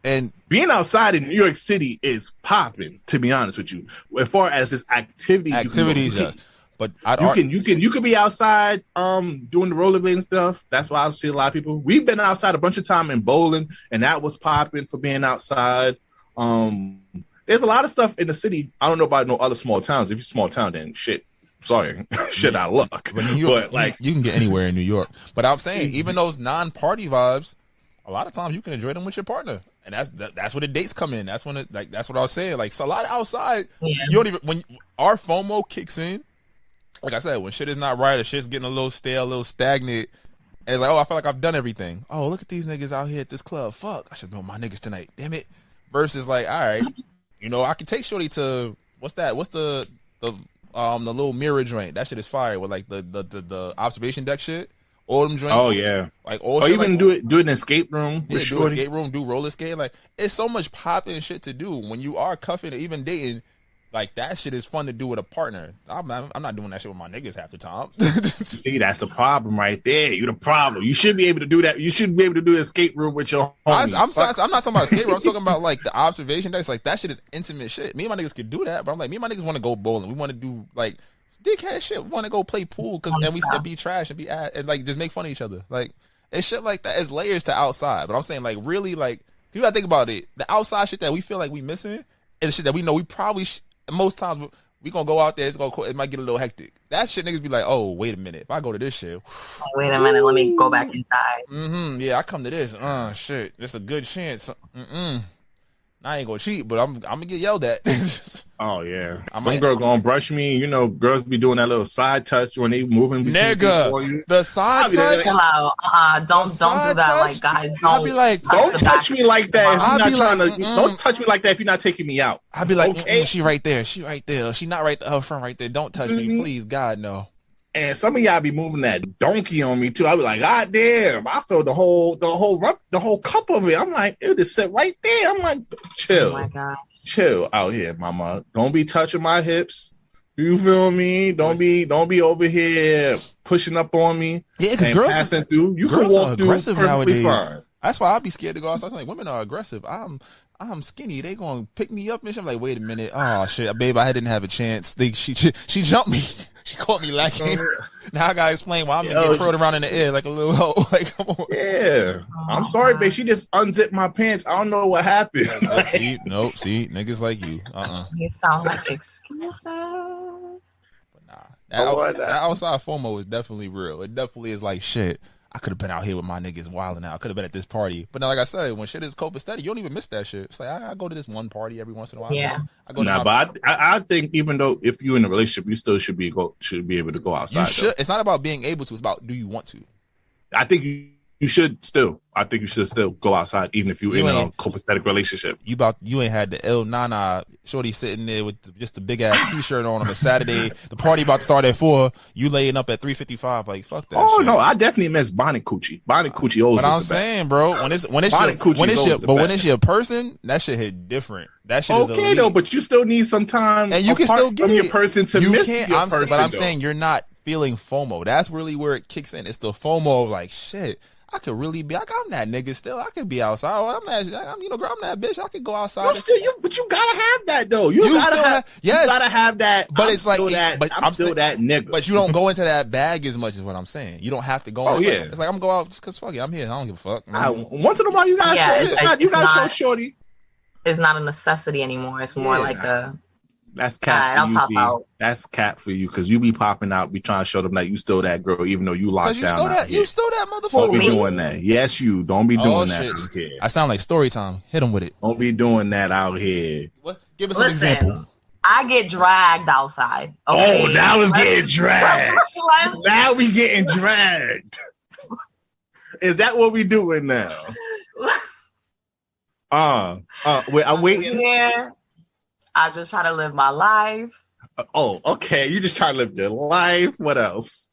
And being outside in New York City is popping, to be honest with you. As far as this activities, yes. But you can be outside doing the rollerblading stuff. That's why I see a lot of people. We've been outside a bunch of time in bowling, and that was popping for being outside. There's a lot of stuff in the city. I don't know about no other small towns. If you're a small town, then shit. Sorry, shit out of luck. But like you can get anywhere in New York. But I'm saying even those non-party vibes, a lot of times you can enjoy them with your partner, and that's where the dates come in. That's when that's what I was saying. Like so a lot of outside, you don't even when our FOMO kicks in. Like I said, when shit is not right or shit's getting a little stale, a little stagnant, and it's like, oh, I feel like I've done everything. Oh, look at these niggas out here at this club. Fuck, I should be with my niggas tonight. Damn it. Versus like, all right, I can take Shorty to what's that? What's the little mirror joint? That shit is fire with like the observation deck shit. All them joints. Oh yeah. Like all or shit, even like, do an escape room. Yeah, do an escape room, do roller skate. Like it's so much popping shit to do when you are cuffing or even dating. Like that shit is fun to do with a partner. I'm not doing that shit with my niggas half the time. See, that's a problem right there. You the problem. You should be able to do that. You should be able to do an escape room with your homies. I'm not talking about escape room. I'm talking about like the observation decks. Like that shit is intimate shit. Me and my niggas could do that, but I'm like, me and my niggas want to go bowling. We want to do like dickhead shit. We want to go play pool and we still be trash and be and like just make fun of each other. Like it's shit like that. It's layers to outside. But I'm saying like really like you gotta think about it. The outside shit that we feel like we missing is shit that we know we probably. Most times We gonna go out there. It might get a little hectic. That shit niggas be like, oh, wait a minute. If I go to this shit, wait a minute, let me go back inside. Yeah, I come to this. Shit, it's a good chance. I ain't gonna cheat, but I'm gonna get yelled at. Oh yeah, some girl gonna brush me. You know, girls be doing that little side touch when they moving. Nigga, the side touch. Come out. Don't do that, like guys. Don't. I'll be like, don't touch me like that. If you're not trying to, don't touch me like that if you're not taking me out. I'll be like, okay, she right there. She right there. She not right there. Her front right there. Don't touch me, please. God no. And some of y'all be moving that donkey on me too. I be like, God damn! I feel the whole cup of it. I'm like, it just sit right there. I'm like, chill, oh my God. Chill out here, mama. Don't be touching my hips. You feel me? Don't be over here pushing up on me. Yeah, because girls passing through. You girls can walk are through aggressive nowadays. fine. That's why I'd be scared to go outside. Like, women are aggressive. I'm skinny. They gonna pick me up and shit. I'm like, wait a minute. Oh shit, babe, I didn't have a chance. She jumped me. She caught me lacking. Now I gotta explain why I'm getting curled around in the air like a little hoe. Like, come on. Yeah. I'm sorry, babe. She just unzipped my pants. I don't know what happened. See, niggas like you. You sound like excuses. But nah, that outside FOMO is definitely real. It definitely is like shit. I could have been out here with my niggas wilding out. I could have been at this party. But now, like I said, when shit is copacetic, you don't even miss that shit. It's like, I go to this one party every once in a while. Yeah. But I think even though if you're in a relationship, you still should be able to go outside. You should. It's not about being able to. It's about, do you want to? I think you should still. I think you should still go outside, even if you're in a copacetic relationship. You ain't had the El Nana shorty sitting there with just a big ass t-shirt on a Saturday. The party about to start at 4. You laying up at 3:55. Like, fuck that. Oh shit. no, I definitely miss Bonnie Coochie. Bonnie Coochie always. But I'm saying, bro, when it's your person, that shit hit different. That shit is okay though. But you still need some time, and you can still get your person to miss your person. But I'm saying you're not feeling FOMO. That's really where it kicks in. It's the FOMO of like, shit, I could really be like, I'm that nigga still. I could be outside. I'm that bitch. I could go outside. But you gotta have that though. You gotta have that. But I'm it's like, I'm still that nigga. But you don't go into that bag as much as what I'm saying. You don't have to go. Oh yeah. It's like I'm gonna go out just cause fuck it. I'm here. I don't give a fuck. Once in a while, you gotta you gotta show shorty. It's not a necessity anymore. It's more like a. That's cat for you. That's cat for you because you be popping out, be trying to show them that you still that girl, even though you locked down. You still that motherfucker. Don't be doing that. Yes, you don't be doing that. Out here. I sound like story time. Hit them with it. Don't be doing that out here. What? Give us an example. I get dragged outside. Okay? Oh, now it's getting dragged. Now we getting dragged. Is that what we doing now? I'm waiting. Yeah. I just try to live my life. Oh, okay. You just try to live your life. What else?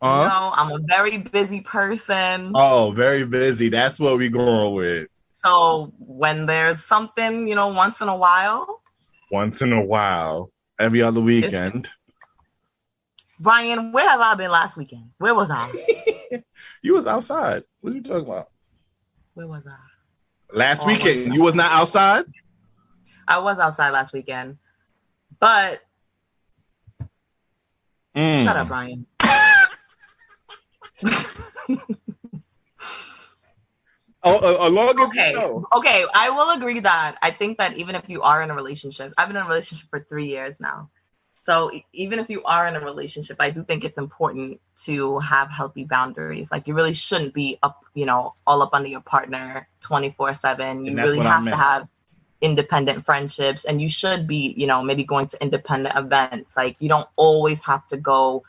I'm a very busy person. Oh, very busy. That's what we going with. So when there's something, once in a while. Every other weekend. Brian, where have I been last weekend? Where was I? You was outside. What are you talking about? Where was I? Last weekend. You was not outside? I was outside last weekend, but shut up, Brian. Okay. I will agree that I think that even if you are in a relationship, I've been in a relationship for 3 years now. So even if you are in a relationship, I do think it's important to have healthy boundaries. Like you really shouldn't be up, all up under your partner 24/7. You really have to have independent friendships, and you should be, maybe going to independent events. Like you don't always have to go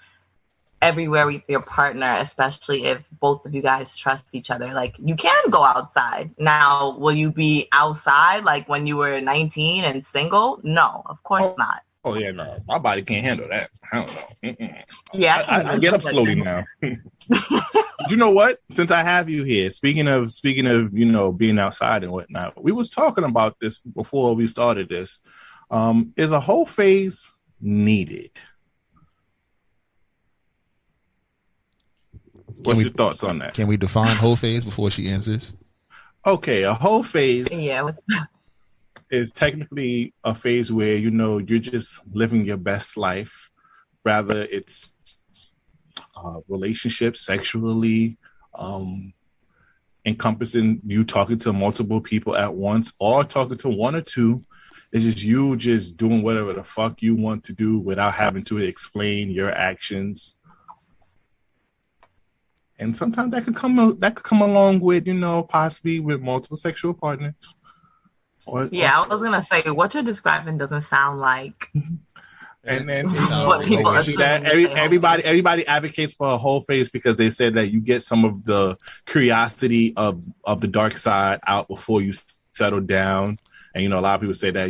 everywhere with your partner, especially if both of you guys trust each other. Like you can go outside. Now, will you be outside like when you were 19 and single? No, of course not. Oh yeah, no, my body can't handle that. I don't know. Mm-mm. Yeah, I get up slowly now. You know what? Since I have you here, speaking of, being outside and whatnot, we was talking about this before we started this. Is a whole phase needed? What's your thoughts on that? Can we define whole phase before she answers? Okay, a whole phase. Yeah. Is technically a phase where you're just living your best life, rather it's relationships sexually, encompassing you talking to multiple people at once or talking to one or two. It's just you just doing whatever the fuck you want to do without having to explain your actions. And sometimes that could come along with, possibly with multiple sexual partners. I was gonna say what you're describing doesn't sound like. And then what people assume that everybody advocates for a whole face because they said that you get some of the curiosity of the dark side out before you settle down. And a lot of people say that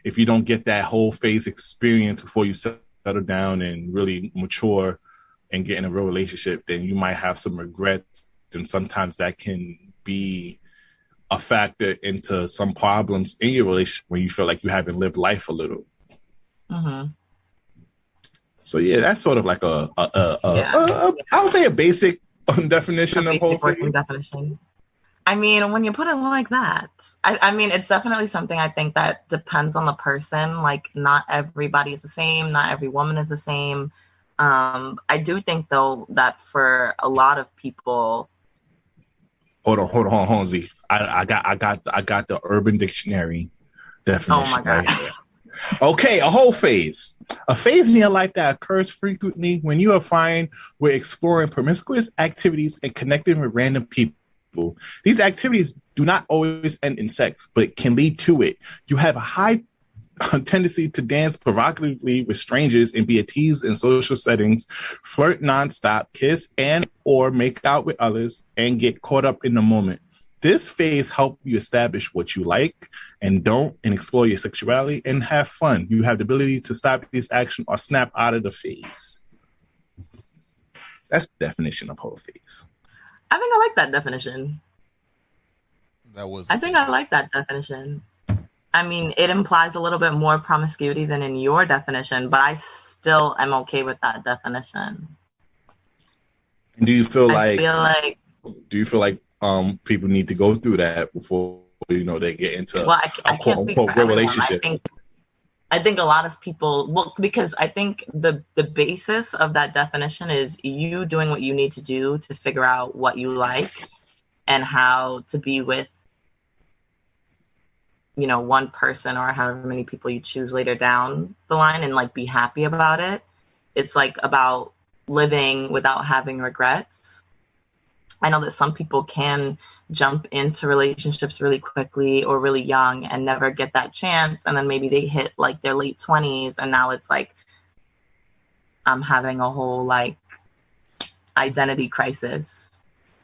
if you don't get that whole face experience before you settle down and really mature and get in a real relationship, then you might have some regrets, and sometimes that can be a factor into some problems in your relationship when you feel like you haven't lived life a little. Mm-hmm. So yeah, that's sort of like I would say a basic definition of whole face. Definition. I mean, when you put it like that, I mean, it's definitely something I think that depends on the person. Like, not everybody is the same. Not every woman is the same. I do think though that for a lot of people. Hold on, Z. I got the Urban Dictionary definition. Oh my God. Right here. Okay, a whole phase. A phase in your life that occurs frequently when you are fine with exploring promiscuous activities and connecting with random people. These activities do not always end in sex, but can lead to it. You have a high tendency to dance provocatively with strangers and be a tease in social settings, flirt nonstop, kiss and or make out with others, and get caught up in the moment. This phase helps you establish what you like and don't, and explore your sexuality and have fun. You have the ability to stop this action or snap out of the phase. That's the definition of whole phase. I think I like that definition. I think I like that definition. I mean, it implies a little bit more promiscuity than in your definition, but I still am okay with that definition. Do you feel like people need to go through that before they get into a quote unquote real relationship? I think a lot of people, because I think the basis of that definition is you doing what you need to do to figure out what you like and how to be with one person or however many people you choose later down the line, and like be happy about it. It's like about living without having regrets. I know that some people can jump into relationships really quickly or really young and never get that chance, and then maybe they hit like their late 20s and now it's like I'm having a whole like identity crisis.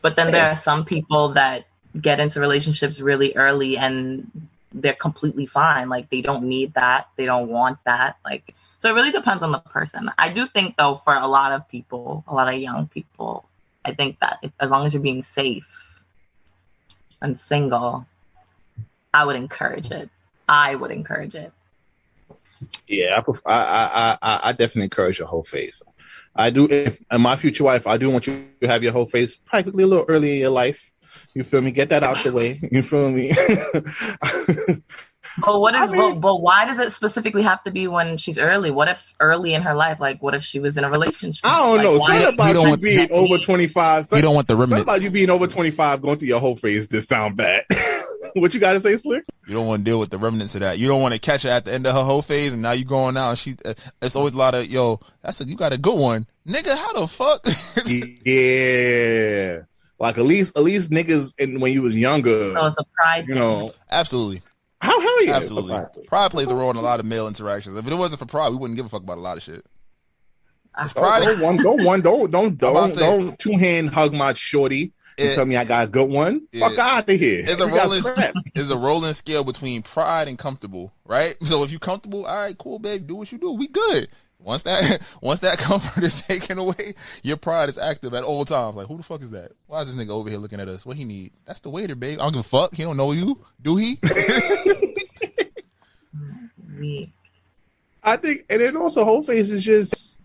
But then there are some people that get into relationships really early and they're completely fine. Like, they don't need that. They don't want that. Like, so it really depends on the person. I do think though, for a lot of people, a lot of young people, I think that as long as you're being safe and single, I would encourage it. Yeah, I definitely encourage your whole phase. I do. If my future wife, I do want you to have your whole phase practically a little early in your life. You feel me? Get that out the way. You feel me? But why does it specifically have to be when she's early? What if early in her life, like what if she was in a relationship? I don't know. Something about you being over 25. You don't want the remnants. Something about you being over 25 going through your whole phase just sound bad. What you got to say, Slick? You don't want to deal with the remnants of that. You don't want to catch her at the end of her whole phase, and now you going out. And it's always a lot of, you got a good one, nigga. How the fuck? Yeah, like at least niggas, when you was younger. So it's a pride. Absolutely. Hell yeah, absolutely. Pride plays a role in a lot of male interactions. If it wasn't for pride, we wouldn't give a fuck about a lot of shit. Don't two hand hug my shorty. You tell me I got a good one. Fuck out of here. It's a rolling scale between pride and comfortable, right? So if you comfortable, all right, cool, babe, do what you do. We good. Once that comfort is taken away, your pride is active at all times. Like, who the fuck is that? Why is this nigga over here looking at us? What he need? That's the waiter, babe. I don't give a fuck. He don't know you. Do he? I think, and then also whole face is just,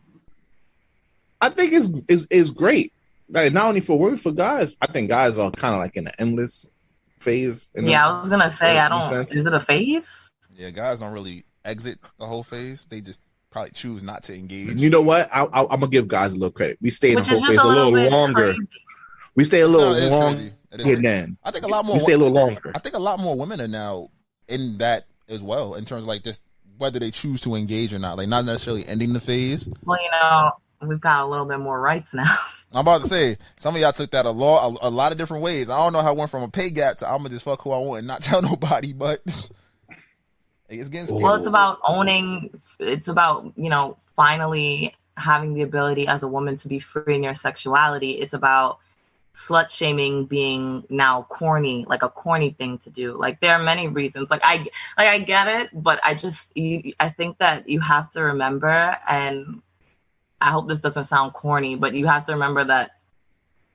I think is great. Like, not only for women, for guys. I think guys are kind of like in the endless phase. I was gonna say, is it a phase? Yeah, guys don't really exit the whole phase. They just probably choose not to engage. You know what? I'm gonna give guys a little credit. We stay in the whole phase a little longer. Crazy. We stay a little longer. Then I think a lot more. We stay a little longer. I think a lot more women are now in that as well, in terms of like just whether they choose to engage or not. Like not necessarily ending the phase. Well, we've got a little bit more rights now. I'm about to say, some of y'all took that a lot of different ways. I don't know how it went from a pay gap to I'm gonna just fuck who I want and not tell nobody, but it's getting scary. Well, it's about owning. It's about, finally having the ability as a woman to be free in your sexuality. It's about slut shaming being now corny, like a corny thing to do. Like there are many reasons. I get it, but I think that you have to remember, and I hope this doesn't sound corny, but you have to remember that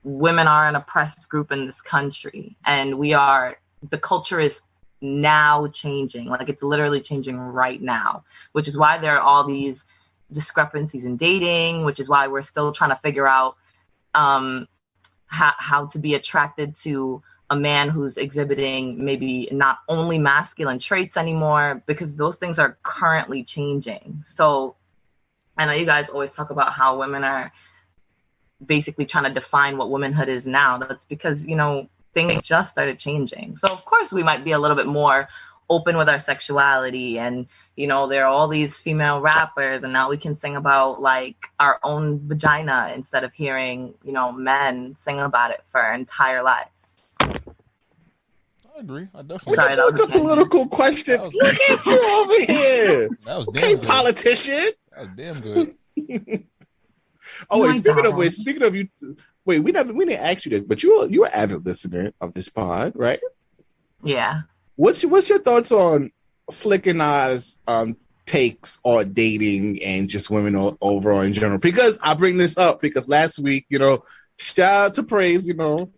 women are an oppressed group in this country, and the culture is now changing. Like it's literally changing right now, which is why there are all these discrepancies in dating, which is why we're still trying to figure out how to be attracted to a man who's exhibiting maybe not only masculine traits anymore, because those things are currently changing. So I know you guys always talk about how women are basically trying to define what womanhood is now. That's because, things just started changing. So of course we might be a little bit more open with our sexuality, and, there are all these female rappers, and now we can sing about like our own vagina instead of hearing, men sing about it for our entire lives. I agree. I definitely. Sorry, Look a political question. Look at you over here. That was damn okay, good. politician. That was damn good. Wait, speaking of you, wait, we didn't ask you this, but you're an avid listener of this pod, right? Yeah. What's your thoughts on Slick and I's takes on dating and just women overall in general? Because I bring this up because last week, shout out to Praise, I'm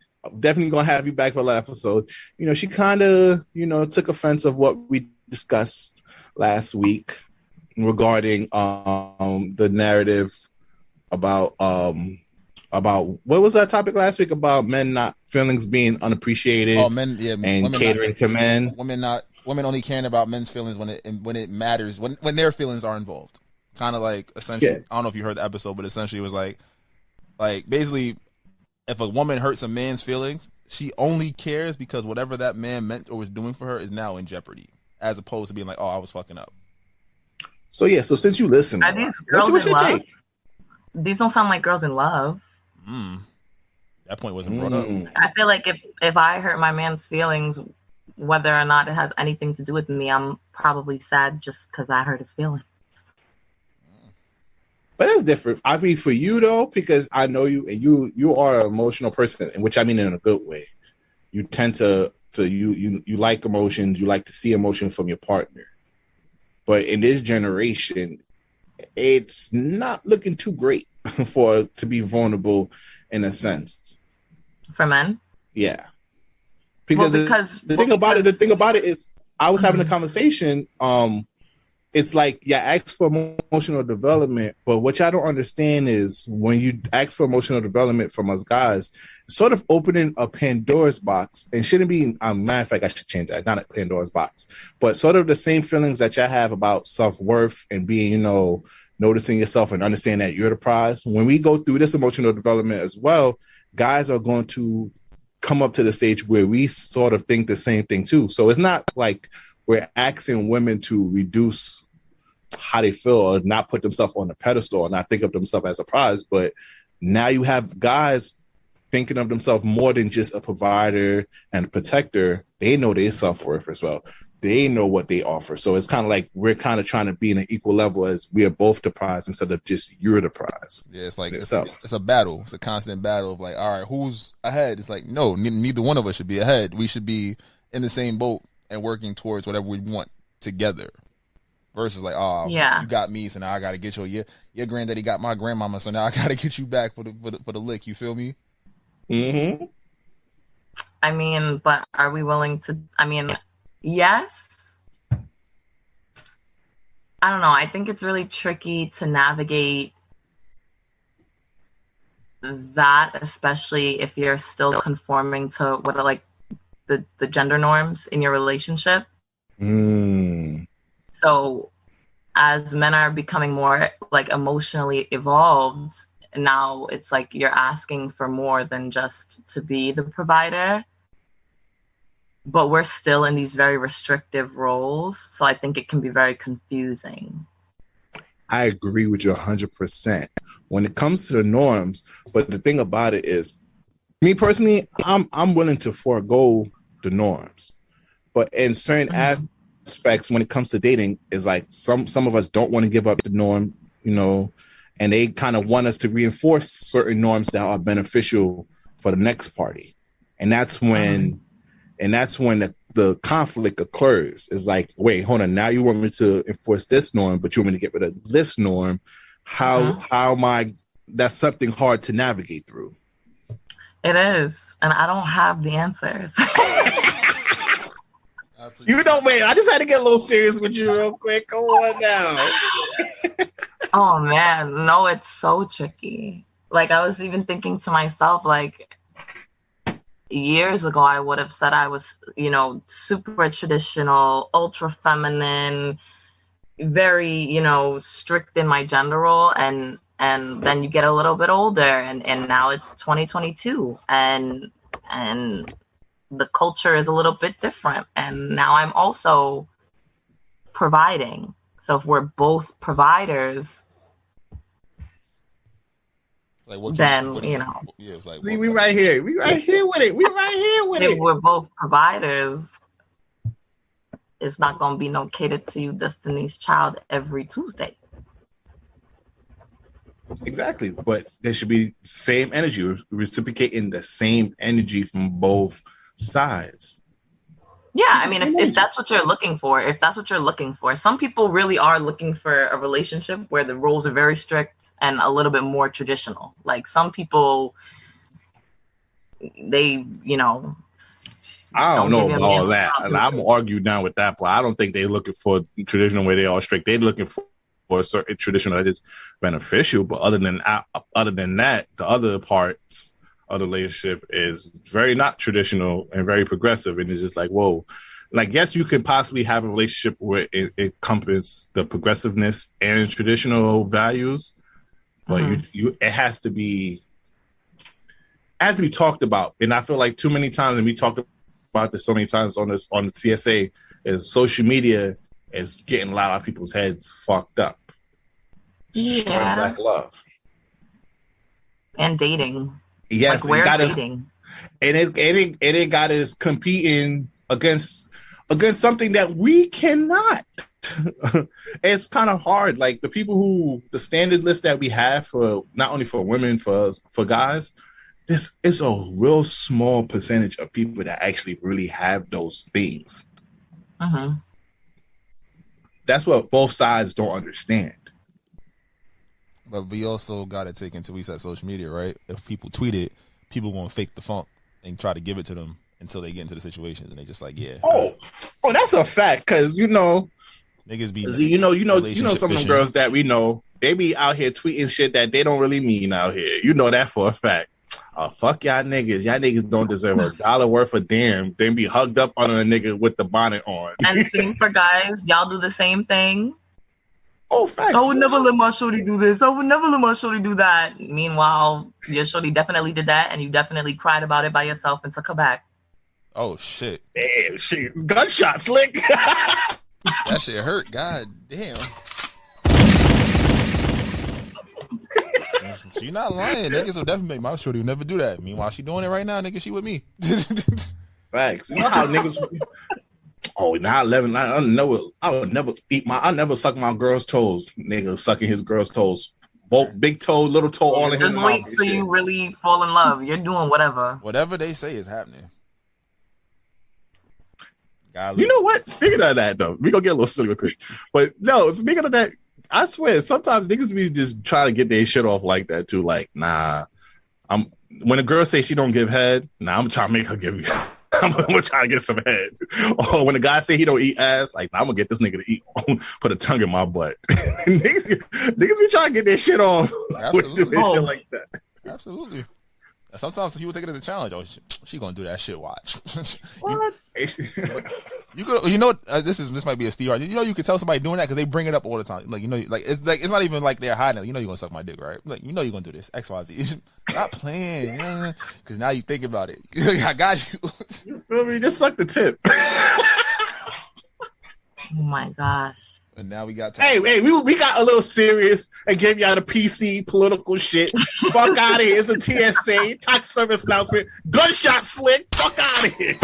definitely gonna have you back for that episode. She kind of, took offense of what we discussed last week regarding the narrative about what was that topic last week about men not feelings being unappreciated. Oh, men, yeah, and catering to men. Women only caring about men's feelings when it matters, when their feelings are involved. Kind of like essentially, yeah. I don't know if you heard the episode, but essentially it was like basically, if a woman hurts a man's feelings, she only cares because whatever that man meant or was doing for her is now in jeopardy, as opposed to being like, oh, I was fucking up. So yeah, so since you listen, are these girls what's in your love? take? These don't sound like girls in love. That point wasn't brought up. I feel like if I hurt my man's feelings, whether or not it has anything to do with me, I'm probably sad just because I hurt his feelings. But that's different. I mean, for you though, because I know you, and you are an emotional person, which I mean in a good way. You tend to you like emotions. You like to see emotion from your partner. But in this generation, it's not looking too great to be vulnerable in a sense. For men? Yeah. Because the thing about it is I was having a conversation. It's like, yeah, ask for emotional development, but what y'all don't understand is when you ask for emotional development from us guys, sort of opening a Pandora's box, and shouldn't be, matter of fact, I should change that, not a Pandora's box, but sort of the same feelings that y'all have about self-worth and being, noticing yourself and understanding that you're the prize. When we go through this emotional development as well, guys are going to come up to the stage where we sort of think the same thing too. So it's not like we're asking women to reduce how they feel or not put themselves on a pedestal or not think of themselves as a prize. But now you have guys thinking of themselves more than just a provider and a protector. They know their self-worth as well. They know what they offer. So it's kind of like we're kind of trying to be in an equal level as we are both the prize instead of just you're the prize. Yeah, it's like it's a battle. It's a constant battle of like, all right, who's ahead? It's like, no, neither one of us should be ahead. We should be in the same boat and working towards whatever we want together. Versus like, oh, yeah, you got me, so now I got to get your granddaddy got my grandmama, so now I got to get you back for the lick. You feel me? Mm-hmm. I mean, but are we willing to? I mean, yes. I don't know. I think it's really tricky to navigate that, especially if you're still conforming to what are like the gender norms in your relationship. So as men are becoming more like emotionally evolved, now it's like you're asking for more than just to be the provider. but we're still in these very restrictive roles. So I think it can be very confusing. I agree with you 100% when it comes to the norms. But the thing about it is, me personally, I'm willing to forego the norms. But in certain aspects, when it comes to dating, is like some of us don't want to give up the norm, you know, and they kind of want us to reinforce certain norms that are beneficial for the next party. And that's when the conflict occurs. It's like, wait, hold on. Now you want me to enforce this norm, but you want me to get rid of this norm. How am I? That's something hard to navigate through. It is. And I don't have the answers. You know, man, I just had to get a little serious with you real quick. Go on now. Oh, man. No, it's so tricky. Like, I was even thinking to myself, like, years ago, I would have said I was, you know, super traditional, ultra feminine, very, you know, strict in my gender role. And then you get a little bit older and now it's 2022 and the culture is a little bit different. And now I'm also providing. So if we're both providers, like what then, you know. Yeah, it's like, see, we right here. We right here with it. We right here with it. If we're both providers, it's not going to be no catered to you Destiny's Child every Tuesday. Exactly. But there should be the same energy, reciprocating the same energy from both sides. Yeah, I mean, if that's what you're looking for, some people really are looking for a relationship where the roles are very strict and a little bit more traditional. Like some people, they, you know, I don't know about all that. I'm gonna argue down with that, but I don't think they're looking for traditional where they are strict. They're looking for a certain traditional that is beneficial. But other than that, the other parts of the relationship is very not traditional and very progressive. And it's just like, whoa. Like, yes, you could possibly have a relationship where it encompasses the progressiveness and traditional values, but it has to be talked about. And I feel like too many times, and we talked about this so many times on the TSA, is social media is getting a lot of people's heads fucked up. It's destroying black love and dating. Yes, like, where's dating? And it got us competing against something that we cannot. It's kind of hard. Like the standard list that we have for not only for women, for guys, this is a real small percentage of people that actually really have those things. That's what both sides don't understand. But we also got to take into, we said social media, right? If people tweet it, people won't fake the funk and try to give it to them until they get into the situation, and they just like, yeah. Oh, that's a fact. Because niggas be, you know, some of them girls that we know, they be out here tweeting shit that they don't really mean out here. You know that for a fact. Oh, fuck y'all niggas. Y'all niggas don't deserve $1 worth of damn. Then be hugged up on a nigga with the bonnet on. And same for guys. Y'all do the same thing. Oh, facts. I would never let my shorty do this. I would never let my shorty do that. Meanwhile, your shorty definitely did that, and you definitely cried about it by yourself and took her back. Oh, shit. Damn, shit. Gunshot, Slick. That shit hurt. God damn. She not lying. Niggas will definitely make my shorty never do that. Meanwhile, she doing it right now, nigga. She with me. Facts. You know how niggas... Oh, now 11. I never suck my girl's toes. Nigga sucking his girl's toes. Both big toe, little toe, all in his mouth. Just wait till you really fall in love. You're doing whatever. Whatever they say is happening. You know what? Speaking of that, though, we gonna get a little silly real quick. But no, speaking of that, I swear, sometimes niggas be just trying to get their shit off like that too. Like, nah, when a girl say she don't give head, I'm trying to make her give me. I'm gonna try to get some head. Or when a guy say he don't eat ass, like, I'm gonna get this nigga to eat, put a tongue in my butt. niggas be trying to get their shit off. Absolutely. Shit like that. Absolutely. Sometimes people take it as a challenge. Oh, she gonna do that shit. Watch. What? This might be a Steve. You can tell somebody doing that because they bring it up all the time. Like it's not even like they're hiding it. You're gonna suck my dick, right? Like you're gonna do this X Y Z. Not playing, because now you think about it. I got you. You feel me? Just suck the tip. Oh my gosh. And now we got time. Hey, we got a little serious and gave y'all the PC political shit. Fuck out of here. It's a TSA, tax service announcement. Gunshot Slick. Fuck out of here.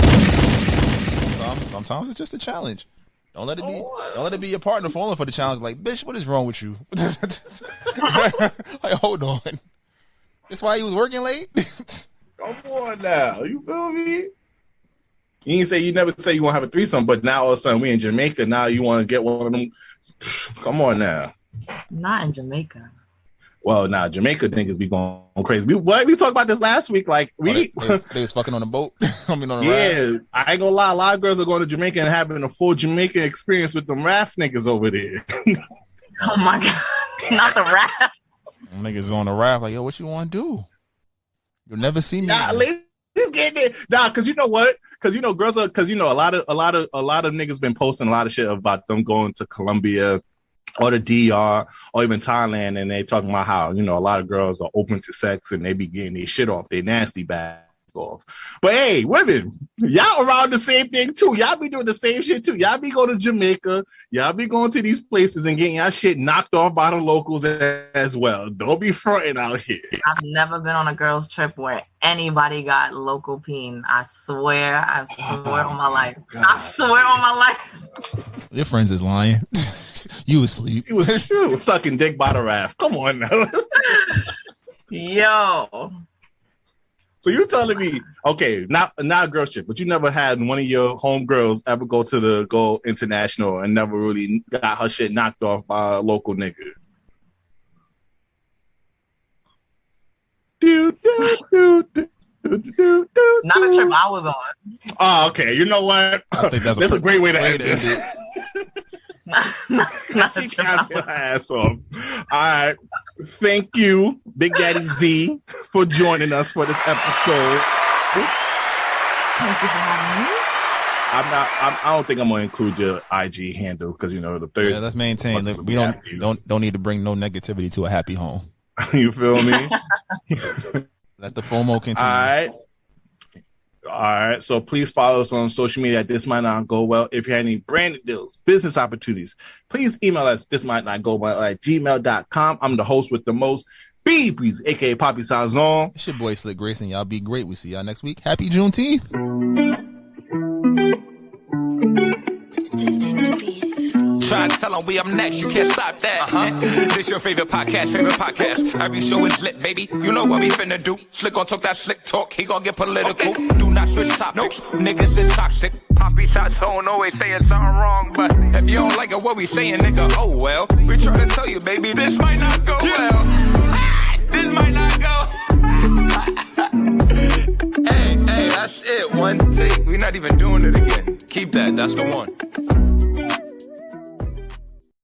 Sometimes it's just a challenge. Don't let it be your partner falling for the challenge. Like, bitch, what is wrong with you? Like, hold on. That's why he was working late? Come on now. You feel me? You never say you want to have a threesome, but now all of a sudden we in Jamaica. Now you want to get one of them. Come on now. Not in Jamaica. Well, now Jamaica niggas be going crazy. We talked about this last week. Like they was fucking on the boat. On the raft. Yeah, I ain't gonna lie. A lot of girls are going to Jamaica and having a full Jamaican experience with them raft niggas over there. Oh my god, not the raft. Them niggas on the raft. Like, yo, what you want to do? You'll never see me. Nah, ladies getting it. Nah, because you know what? Because girls are. Because a lot of niggas been posting a lot of shit about them going to Colombia or the DR or even Thailand, and they talking about how, a lot of girls are open to sex and they be getting their shit off, their nasty bag off. But hey, women, y'all around the same thing too. Y'all be doing the same shit too. Y'all be going to Jamaica. Y'all be going to these places and getting y'all shit knocked off by the locals as well. Don't be fronting out here. I've never been on a girls trip where anybody got local peen. I swear on my life. God. I swear on my life. Your friends is lying. You asleep. You was sucking dick by the raft. Come on now. Yo. So you're telling me, okay, not a girl trip, but you never had one of your homegirls ever go international and never really got her shit knocked off by a local nigga? Not a trip I was on. Oh, okay. You know what? I think that's a great way to end this. Not She got her ass off. All right. Thank you, Big Daddy Z, for joining us for this episode. Thank you for having me. I don't think I'm gonna include your IG handle because the Thursday. Yeah, let's maintain. We don't need to bring no negativity to a happy home. You feel me? Let the FOMO continue. All right. So please follow us on social media at This Might Not Go Well. If you have any branded deals, business opportunities, please email us thismightnotgowell@gmail.com. I'm the host with the most, B Breezzy, aka Poppy Sazon. It's your boy Slick Grayson. Y'all be great. We see y'all next week. Happy Juneteenth. Try to tell them we up next, you can't stop that. This your favorite podcast. Every show is lit, baby. You know what we finna do. Slick gon' talk that slick talk, he gon' get political. Okay. Do not switch topics, niggas is toxic. Poppy shots don't always saying something wrong, but if you don't like it, what we saying, nigga, oh well. We try to tell you, baby, this might not go well. This might not go. Hey, that's it. One take. We're not even doing it again. Keep that. That's the one.